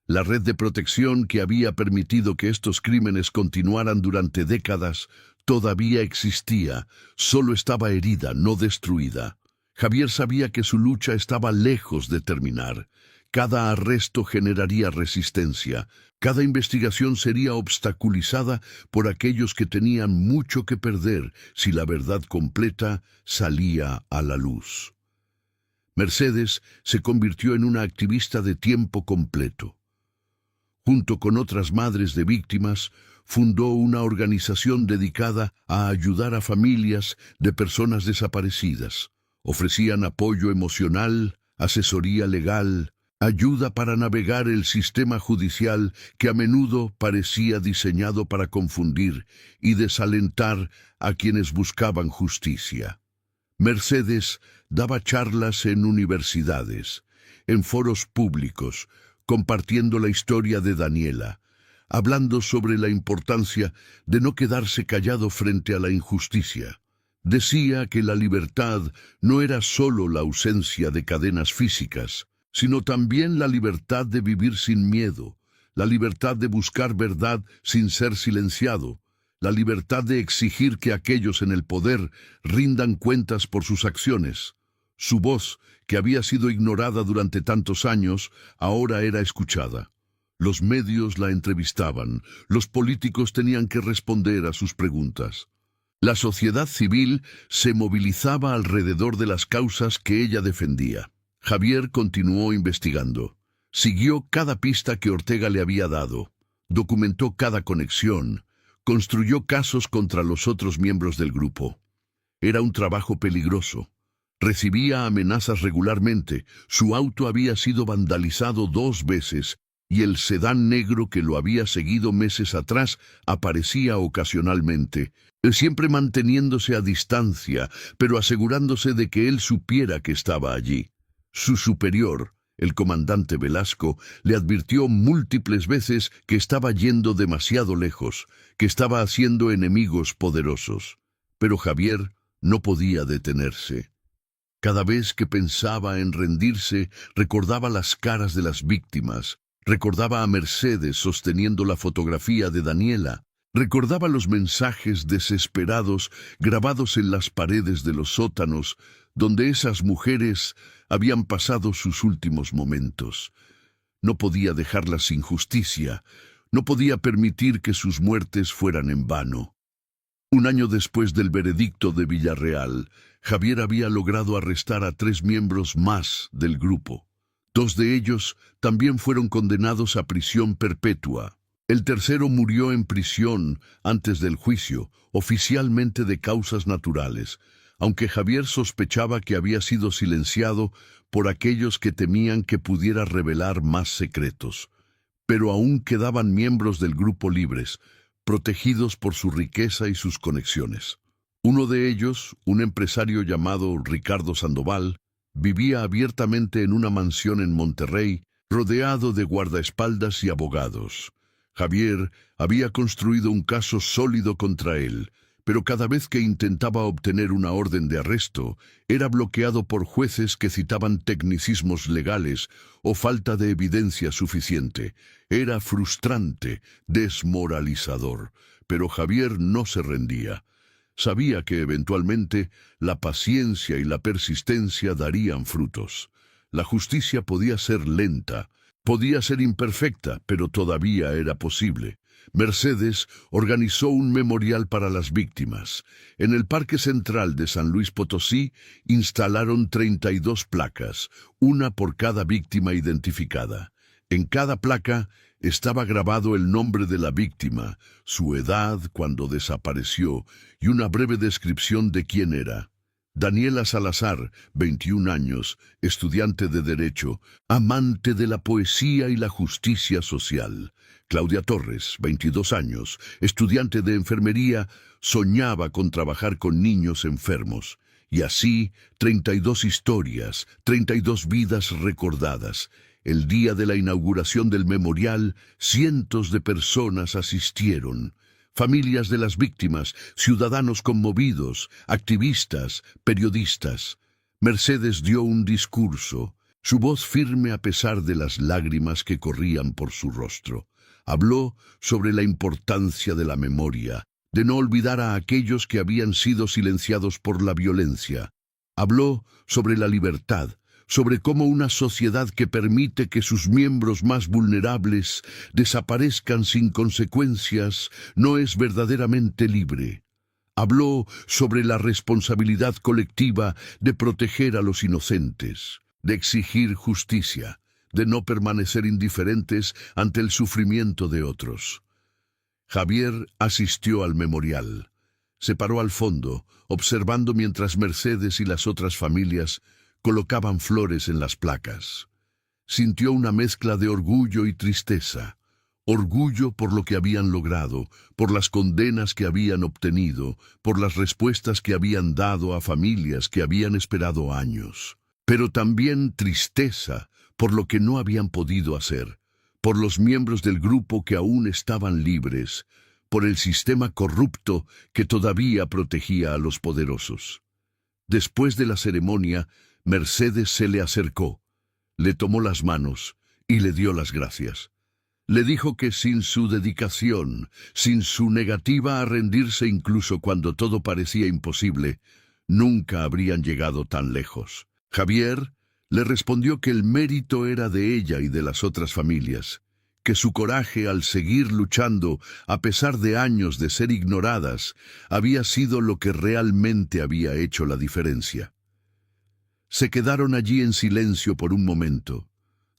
La red de protección que había permitido que estos crímenes continuaran durante décadas todavía existía, solo estaba herida, no destruida. Javier sabía que su lucha estaba lejos de terminar. Cada arresto generaría resistencia, cada investigación sería obstaculizada por aquellos que tenían mucho que perder si la verdad completa salía a la luz. Mercedes se convirtió en una activista de tiempo completo. Junto con otras madres de víctimas, fundó una organización dedicada a ayudar a familias de personas desaparecidas. Ofrecían apoyo emocional, asesoría legal, ayuda para navegar el sistema judicial que a menudo parecía diseñado para confundir y desalentar a quienes buscaban justicia. Mercedes daba charlas en universidades, en foros públicos, compartiendo la historia de Daniela, hablando sobre la importancia de no quedarse callado frente a la injusticia. Decía que la libertad no era solo la ausencia de cadenas físicas, sino también la libertad de vivir sin miedo, la libertad de buscar verdad sin ser silenciado, la libertad de exigir que aquellos en el poder rindan cuentas por sus acciones. Su voz, que había sido ignorada durante tantos años, ahora era escuchada. Los medios la entrevistaban, los políticos tenían que responder a sus preguntas. La sociedad civil se movilizaba alrededor de las causas que ella defendía. Javier continuó investigando. Siguió cada pista que Ortega le había dado. Documentó cada conexión. Construyó casos contra los otros miembros del grupo. Era un trabajo peligroso. Recibía amenazas regularmente. Su auto había sido vandalizado 2 veces y el sedán negro que lo había seguido meses atrás aparecía ocasionalmente, siempre manteniéndose a distancia, pero asegurándose de que él supiera que estaba allí. Su superior, el comandante Velasco, le advirtió múltiples veces que estaba yendo demasiado lejos, que estaba haciendo enemigos poderosos. Pero Javier no podía detenerse. Cada vez que pensaba en rendirse, recordaba las caras de las víctimas, recordaba a Mercedes sosteniendo la fotografía de Daniela, recordaba los mensajes desesperados grabados en las paredes de los sótanos, donde esas mujeres habían pasado sus últimos momentos. No podía dejarlas sin justicia, no podía permitir que sus muertes fueran en vano. 1 año después del veredicto de Villarreal, Javier había logrado arrestar a 3 miembros más del grupo. 2 de ellos también fueron condenados a prisión perpetua. El tercero murió en prisión antes del juicio, oficialmente de causas naturales, aunque Javier sospechaba que había sido silenciado por aquellos que temían que pudiera revelar más secretos. Pero aún quedaban miembros del grupo libres, protegidos por su riqueza y sus conexiones. Uno de ellos, un empresario llamado Ricardo Sandoval, vivía abiertamente en una mansión en Monterrey, rodeado de guardaespaldas y abogados. Javier había construido un caso sólido contra él, pero cada vez que intentaba obtener una orden de arresto, era bloqueado por jueces que citaban tecnicismos legales o falta de evidencia suficiente. Era frustrante, desmoralizador, pero Javier no se rendía. Sabía que eventualmente la paciencia y la persistencia darían frutos. La justicia podía ser lenta, podía ser imperfecta, pero todavía era posible. Mercedes organizó un memorial para las víctimas. En el Parque Central de San Luis Potosí instalaron 32 placas, una por cada víctima identificada. En cada placa estaba grabado el nombre de la víctima, su edad cuando desapareció y una breve descripción de quién era. Daniela Salazar, 21 años, estudiante de Derecho, amante de la poesía y la justicia social. Claudia Torres, 22 años, estudiante de enfermería, soñaba con trabajar con niños enfermos. Y así, 32 historias, 32 vidas recordadas. El día de la inauguración del memorial, cientos de personas asistieron. Familias de las víctimas, ciudadanos conmovidos, activistas, periodistas. Mercedes dio un discurso. Su voz firme a pesar de las lágrimas que corrían por su rostro. Habló sobre la importancia de la memoria, de no olvidar a aquellos que habían sido silenciados por la violencia. Habló sobre la libertad, sobre cómo una sociedad que permite que sus miembros más vulnerables desaparezcan sin consecuencias no es verdaderamente libre. Habló sobre la responsabilidad colectiva de proteger a los inocentes, de exigir justicia, de no permanecer indiferentes ante el sufrimiento de otros. Javier asistió al memorial. Se paró al fondo, observando mientras Mercedes y las otras familias colocaban flores en las placas. Sintió una mezcla de orgullo y tristeza. Orgullo por lo que habían logrado, por las condenas que habían obtenido, por las respuestas que habían dado a familias que habían esperado años. Pero también tristeza por lo que no habían podido hacer, por los miembros del grupo que aún estaban libres, por el sistema corrupto que todavía protegía a los poderosos. Después de la ceremonia, Mercedes se le acercó, le tomó las manos y le dio las gracias. Le dijo que sin su dedicación, sin su negativa a rendirse incluso cuando todo parecía imposible, nunca habrían llegado tan lejos. Javier le respondió que el mérito era de ella y de las otras familias, que su coraje al seguir luchando, a pesar de años de ser ignoradas, había sido lo que realmente había hecho la diferencia. Se quedaron allí en silencio por un momento.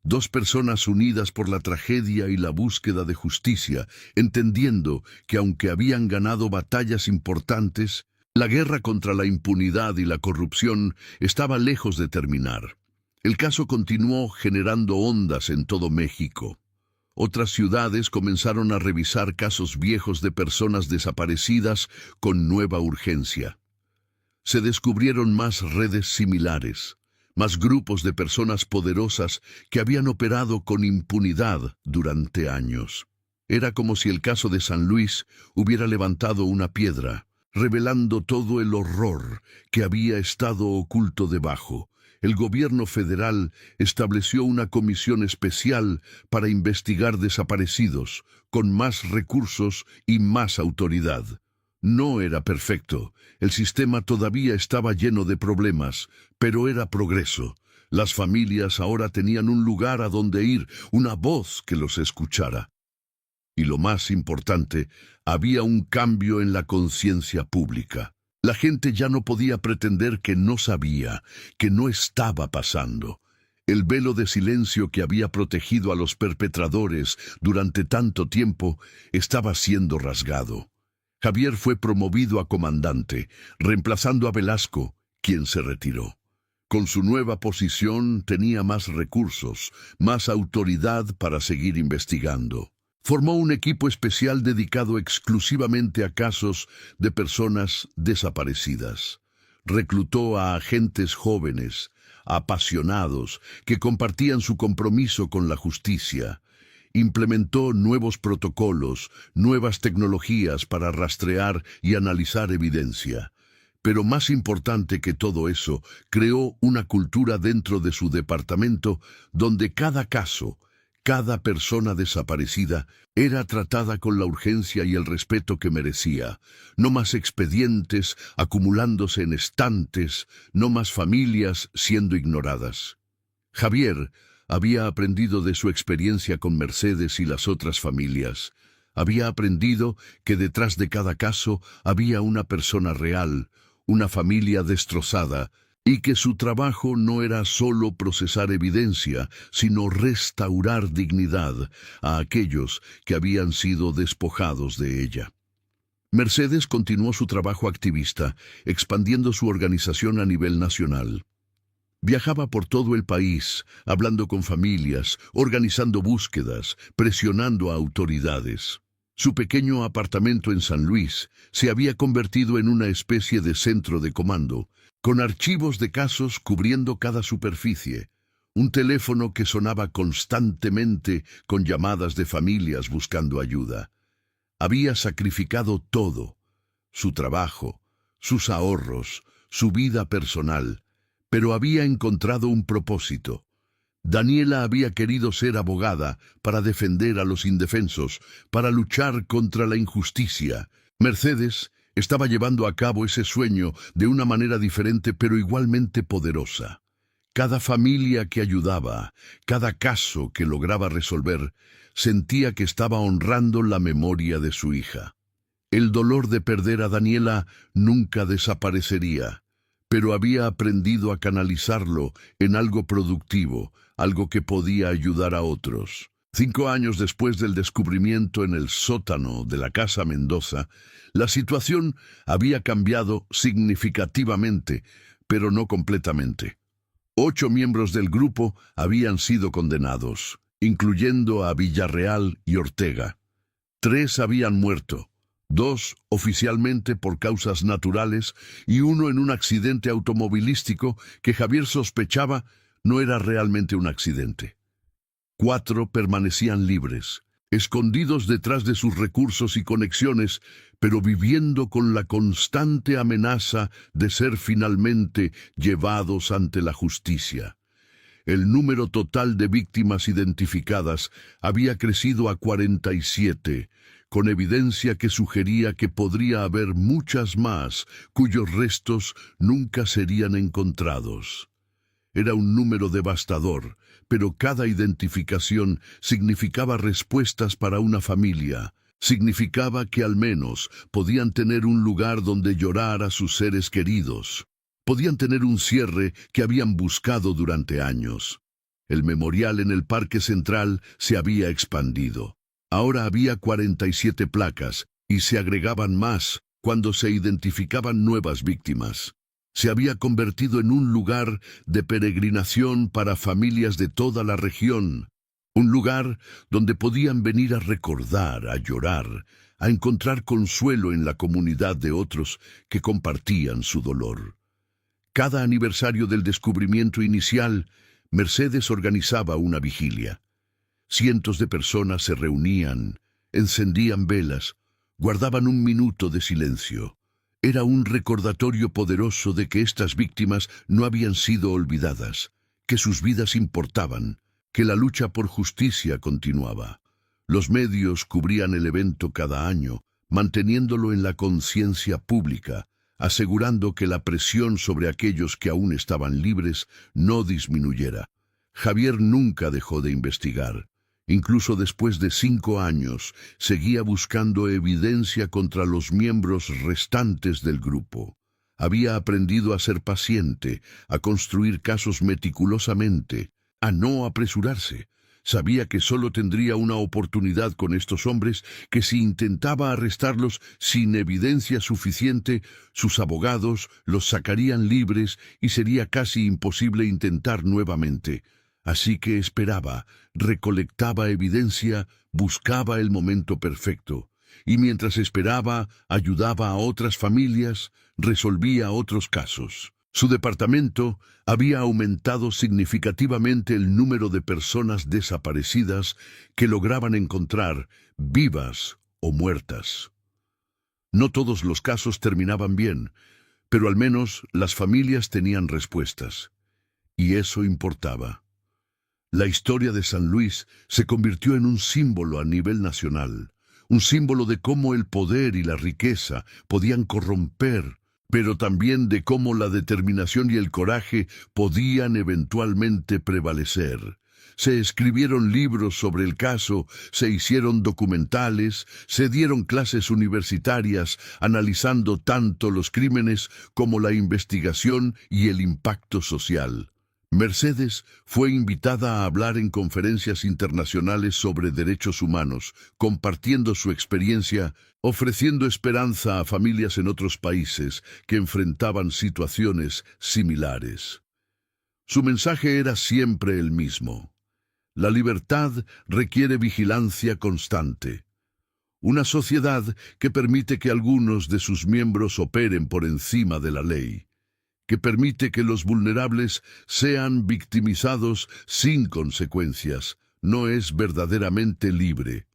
Dos personas unidas por la tragedia y la búsqueda de justicia, entendiendo que aunque habían ganado batallas importantes, la guerra contra la impunidad y la corrupción estaba lejos de terminar. El caso continuó generando ondas en todo México. Otras ciudades comenzaron a revisar casos viejos de personas desaparecidas con nueva urgencia. Se descubrieron más redes similares, más grupos de personas poderosas que habían operado con impunidad durante años. Era como si el caso de San Luis hubiera levantado una piedra, revelando todo el horror que había estado oculto debajo. El gobierno federal estableció una comisión especial para investigar desaparecidos, con más recursos y más autoridad. No era perfecto, el sistema todavía estaba lleno de problemas, pero era progreso. Las familias ahora tenían un lugar a donde ir, una voz que los escuchara. Y lo más importante, había un cambio en la conciencia pública. La gente ya no podía pretender que no sabía, que no estaba pasando. El velo de silencio que había protegido a los perpetradores durante tanto tiempo estaba siendo rasgado. Javier fue promovido a comandante, reemplazando a Velasco, quien se retiró. Con su nueva posición tenía más recursos, más autoridad para seguir investigando. Formó un equipo especial dedicado exclusivamente a casos de personas desaparecidas. Reclutó a agentes jóvenes, apasionados, que compartían su compromiso con la justicia. Implementó nuevos protocolos, nuevas tecnologías para rastrear y analizar evidencia. Pero más importante que todo eso, creó una cultura dentro de su departamento donde cada caso, cada persona desaparecida era tratada con la urgencia y el respeto que merecía. No más expedientes acumulándose en estantes, no más familias siendo ignoradas. Javier había aprendido de su experiencia con Mercedes y las otras familias. Había aprendido que detrás de cada caso había una persona real, una familia destrozada, y que su trabajo no era solo procesar evidencia, sino restaurar dignidad a aquellos que habían sido despojados de ella. Mercedes continuó su trabajo activista, expandiendo su organización a nivel nacional. Viajaba por todo el país, hablando con familias, organizando búsquedas, presionando a autoridades. Su pequeño apartamento en San Luis se había convertido en una especie de centro de comando, con archivos de casos cubriendo cada superficie, un teléfono que sonaba constantemente con llamadas de familias buscando ayuda. Había sacrificado todo, su trabajo, sus ahorros, su vida personal, pero había encontrado un propósito: Daniela había querido ser abogada para defender a los indefensos, para luchar contra la injusticia. Mercedes estaba llevando a cabo ese sueño de una manera diferente pero igualmente poderosa. Cada familia que ayudaba, cada caso que lograba resolver, sentía que estaba honrando la memoria de su hija. El dolor de perder a Daniela nunca desaparecería, pero había aprendido a canalizarlo en algo productivo, algo que podía ayudar a otros. 5 años después del descubrimiento en el sótano de la Casa Mendoza, la situación había cambiado significativamente, pero no completamente. 8 miembros del grupo habían sido condenados, incluyendo a Villarreal y Ortega. 3 habían muerto, 2 oficialmente por causas naturales y 1 en un accidente automovilístico que Javier sospechaba no era realmente un accidente. 4 permanecían libres, escondidos detrás de sus recursos y conexiones, pero viviendo con la constante amenaza de ser finalmente llevados ante la justicia. El número total de víctimas identificadas había crecido a 47, con evidencia que sugería que podría haber muchas más cuyos restos nunca serían encontrados. Era un número devastador, pero cada identificación significaba respuestas para una familia. Significaba que al menos podían tener un lugar donde llorar a sus seres queridos. Podían tener un cierre que habían buscado durante años. El memorial en el Parque Central se había expandido. Ahora había 47 placas y se agregaban más cuando se identificaban nuevas víctimas. Se había convertido en un lugar de peregrinación para familias de toda la región, un lugar donde podían venir a recordar, a llorar, a encontrar consuelo en la comunidad de otros que compartían su dolor. Cada aniversario del descubrimiento inicial, Mercedes organizaba una vigilia. Cientos de personas se reunían, encendían velas, guardaban un minuto de silencio. Era un recordatorio poderoso de que estas víctimas no habían sido olvidadas, que sus vidas importaban, que la lucha por justicia continuaba. Los medios cubrían el evento cada año, manteniéndolo en la conciencia pública, asegurando que la presión sobre aquellos que aún estaban libres no disminuyera. Javier nunca dejó de investigar. Incluso después de 5 años, seguía buscando evidencia contra los miembros restantes del grupo. Había aprendido a ser paciente, a construir casos meticulosamente, a no apresurarse. Sabía que solo tendría una oportunidad con estos hombres, que si intentaba arrestarlos sin evidencia suficiente, sus abogados los sacarían libres y sería casi imposible intentar nuevamente. Así que esperaba, recolectaba evidencia, buscaba el momento perfecto. Y mientras esperaba, ayudaba a otras familias, resolvía otros casos. Su departamento había aumentado significativamente el número de personas desaparecidas que lograban encontrar, vivas o muertas. No todos los casos terminaban bien, pero al menos las familias tenían respuestas. Y eso importaba. La historia de San Luis se convirtió en un símbolo a nivel nacional, un símbolo de cómo el poder y la riqueza podían corromper, pero también de cómo la determinación y el coraje podían eventualmente prevalecer. Se escribieron libros sobre el caso, se hicieron documentales, se dieron clases universitarias analizando tanto los crímenes como la investigación y el impacto social. Mercedes fue invitada a hablar en conferencias internacionales sobre derechos humanos, compartiendo su experiencia, ofreciendo esperanza a familias en otros países que enfrentaban situaciones similares. Su mensaje era siempre el mismo. La libertad requiere vigilancia constante. Una sociedad que permite que algunos de sus miembros operen por encima de la ley, que permite que los vulnerables sean victimizados sin consecuencias, no es verdaderamente libre.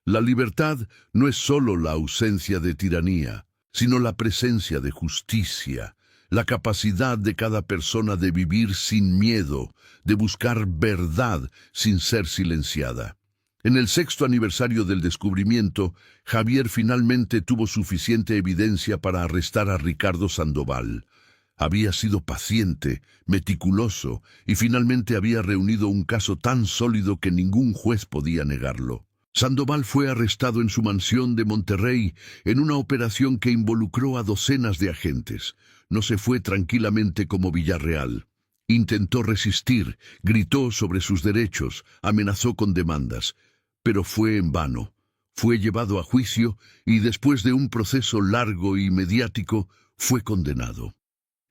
La libertad no es solo la ausencia de tiranía, sino la presencia de justicia, la capacidad de cada persona de vivir sin miedo, de buscar verdad sin ser silenciada. En el 6º aniversario del descubrimiento, Javier finalmente tuvo suficiente evidencia para arrestar a Ricardo Sandoval. Había sido paciente, meticuloso, y finalmente había reunido un caso tan sólido que ningún juez podía negarlo. Sandoval fue arrestado en su mansión de Monterrey en una operación que involucró a docenas de agentes. No se fue tranquilamente como Villarreal. Intentó resistir, gritó sobre sus derechos, amenazó con demandas, pero fue en vano. Fue llevado a juicio y después de un proceso largo y mediático, fue condenado.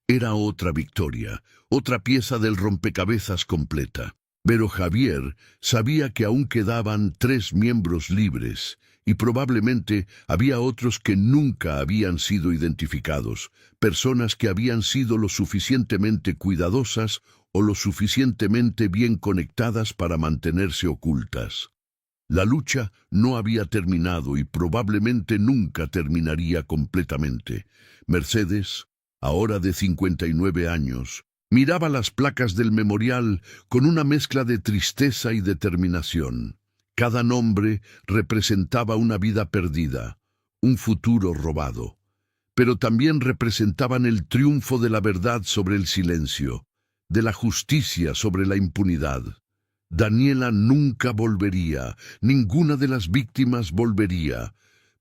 Era otra victoria, otra pieza del rompecabezas completa. Pero Javier sabía que aún quedaban 3 miembros libres, y probablemente había otros que nunca habían sido identificados, personas que habían sido lo suficientemente cuidadosas o lo suficientemente bien conectadas para mantenerse ocultas. La lucha no había terminado y probablemente nunca terminaría completamente. Mercedes, ahora de 59 años, miraba las placas del memorial con una mezcla de tristeza y determinación. Cada nombre representaba una vida perdida, un futuro robado, pero también representaban el triunfo de la verdad sobre el silencio, de la justicia sobre la impunidad. Daniela nunca volvería, ninguna de las víctimas volvería,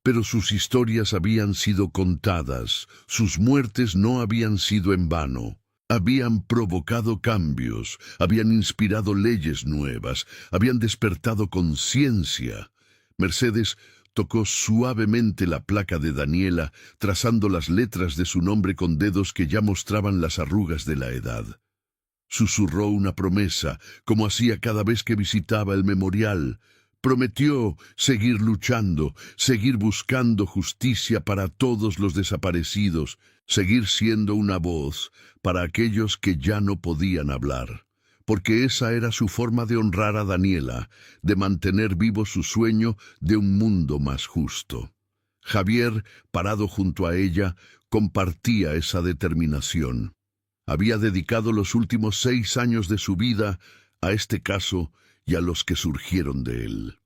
pero sus historias habían sido contadas, sus muertes no habían sido en vano. Habían provocado cambios, habían inspirado leyes nuevas, habían despertado conciencia. Mercedes tocó suavemente la placa de Daniela, trazando las letras de su nombre con dedos que ya mostraban las arrugas de la edad. Susurró una promesa, como hacía cada vez que visitaba el memorial. Prometió seguir luchando, seguir buscando justicia para todos los desaparecidos, seguir siendo una voz para aquellos que ya no podían hablar, porque esa era su forma de honrar a Daniela, de mantener vivo su sueño de un mundo más justo. Javier, parado junto a ella, compartía esa determinación. Había dedicado los últimos 6 años de su vida a este caso y a los que surgieron de él.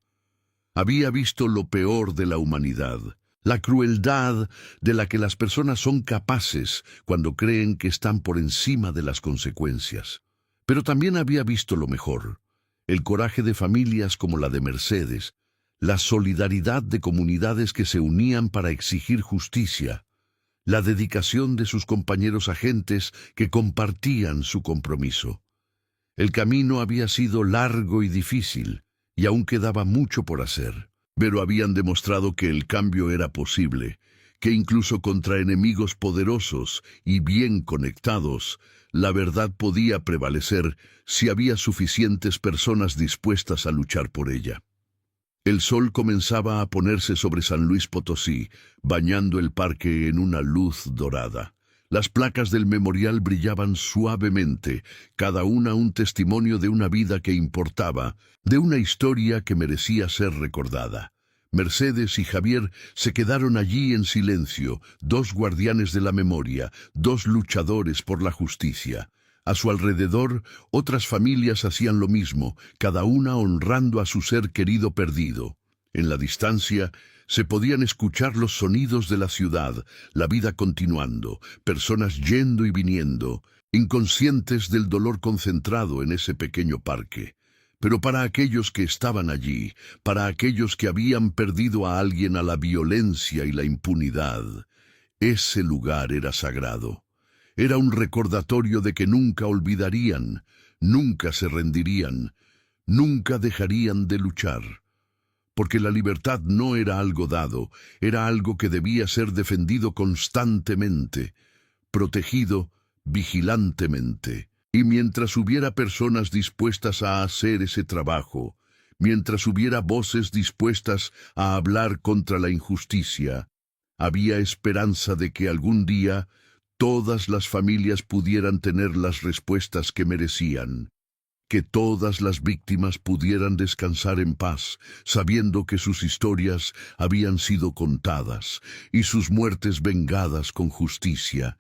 Había visto lo peor de la humanidad, la crueldad de la que las personas son capaces cuando creen que están por encima de las consecuencias. Pero también había visto lo mejor, el coraje de familias como la de Mercedes, la solidaridad de comunidades que se unían para exigir justicia, la dedicación de sus compañeros agentes que compartían su compromiso. El camino había sido largo y difícil, y aún quedaba mucho por hacer, pero habían demostrado que el cambio era posible, que incluso contra enemigos poderosos y bien conectados, la verdad podía prevalecer si había suficientes personas dispuestas a luchar por ella. El sol comenzaba a ponerse sobre San Luis Potosí, bañando el parque en una luz dorada. Las placas del memorial brillaban suavemente, cada una un testimonio de una vida que importaba, de una historia que merecía ser recordada. Mercedes y Javier se quedaron allí en silencio, 2 guardianes de la memoria, 2 luchadores por la justicia. A su alrededor, otras familias hacían lo mismo, cada una honrando a su ser querido perdido. En la distancia, se podían escuchar los sonidos de la ciudad, la vida continuando, personas yendo y viniendo, inconscientes del dolor concentrado en ese pequeño parque. Pero para aquellos que estaban allí, para aquellos que habían perdido a alguien a la violencia y la impunidad, ese lugar era sagrado. Era un recordatorio de que nunca olvidarían, nunca se rendirían, nunca dejarían de luchar. Porque la libertad no era algo dado, era algo que debía ser defendido constantemente, protegido vigilantemente. Y mientras hubiera personas dispuestas a hacer ese trabajo, mientras hubiera voces dispuestas a hablar contra la injusticia, había esperanza de que algún día todas las familias pudieran tener las respuestas que merecían, que todas las víctimas pudieran descansar en paz, sabiendo que sus historias habían sido contadas y sus muertes vengadas con justicia,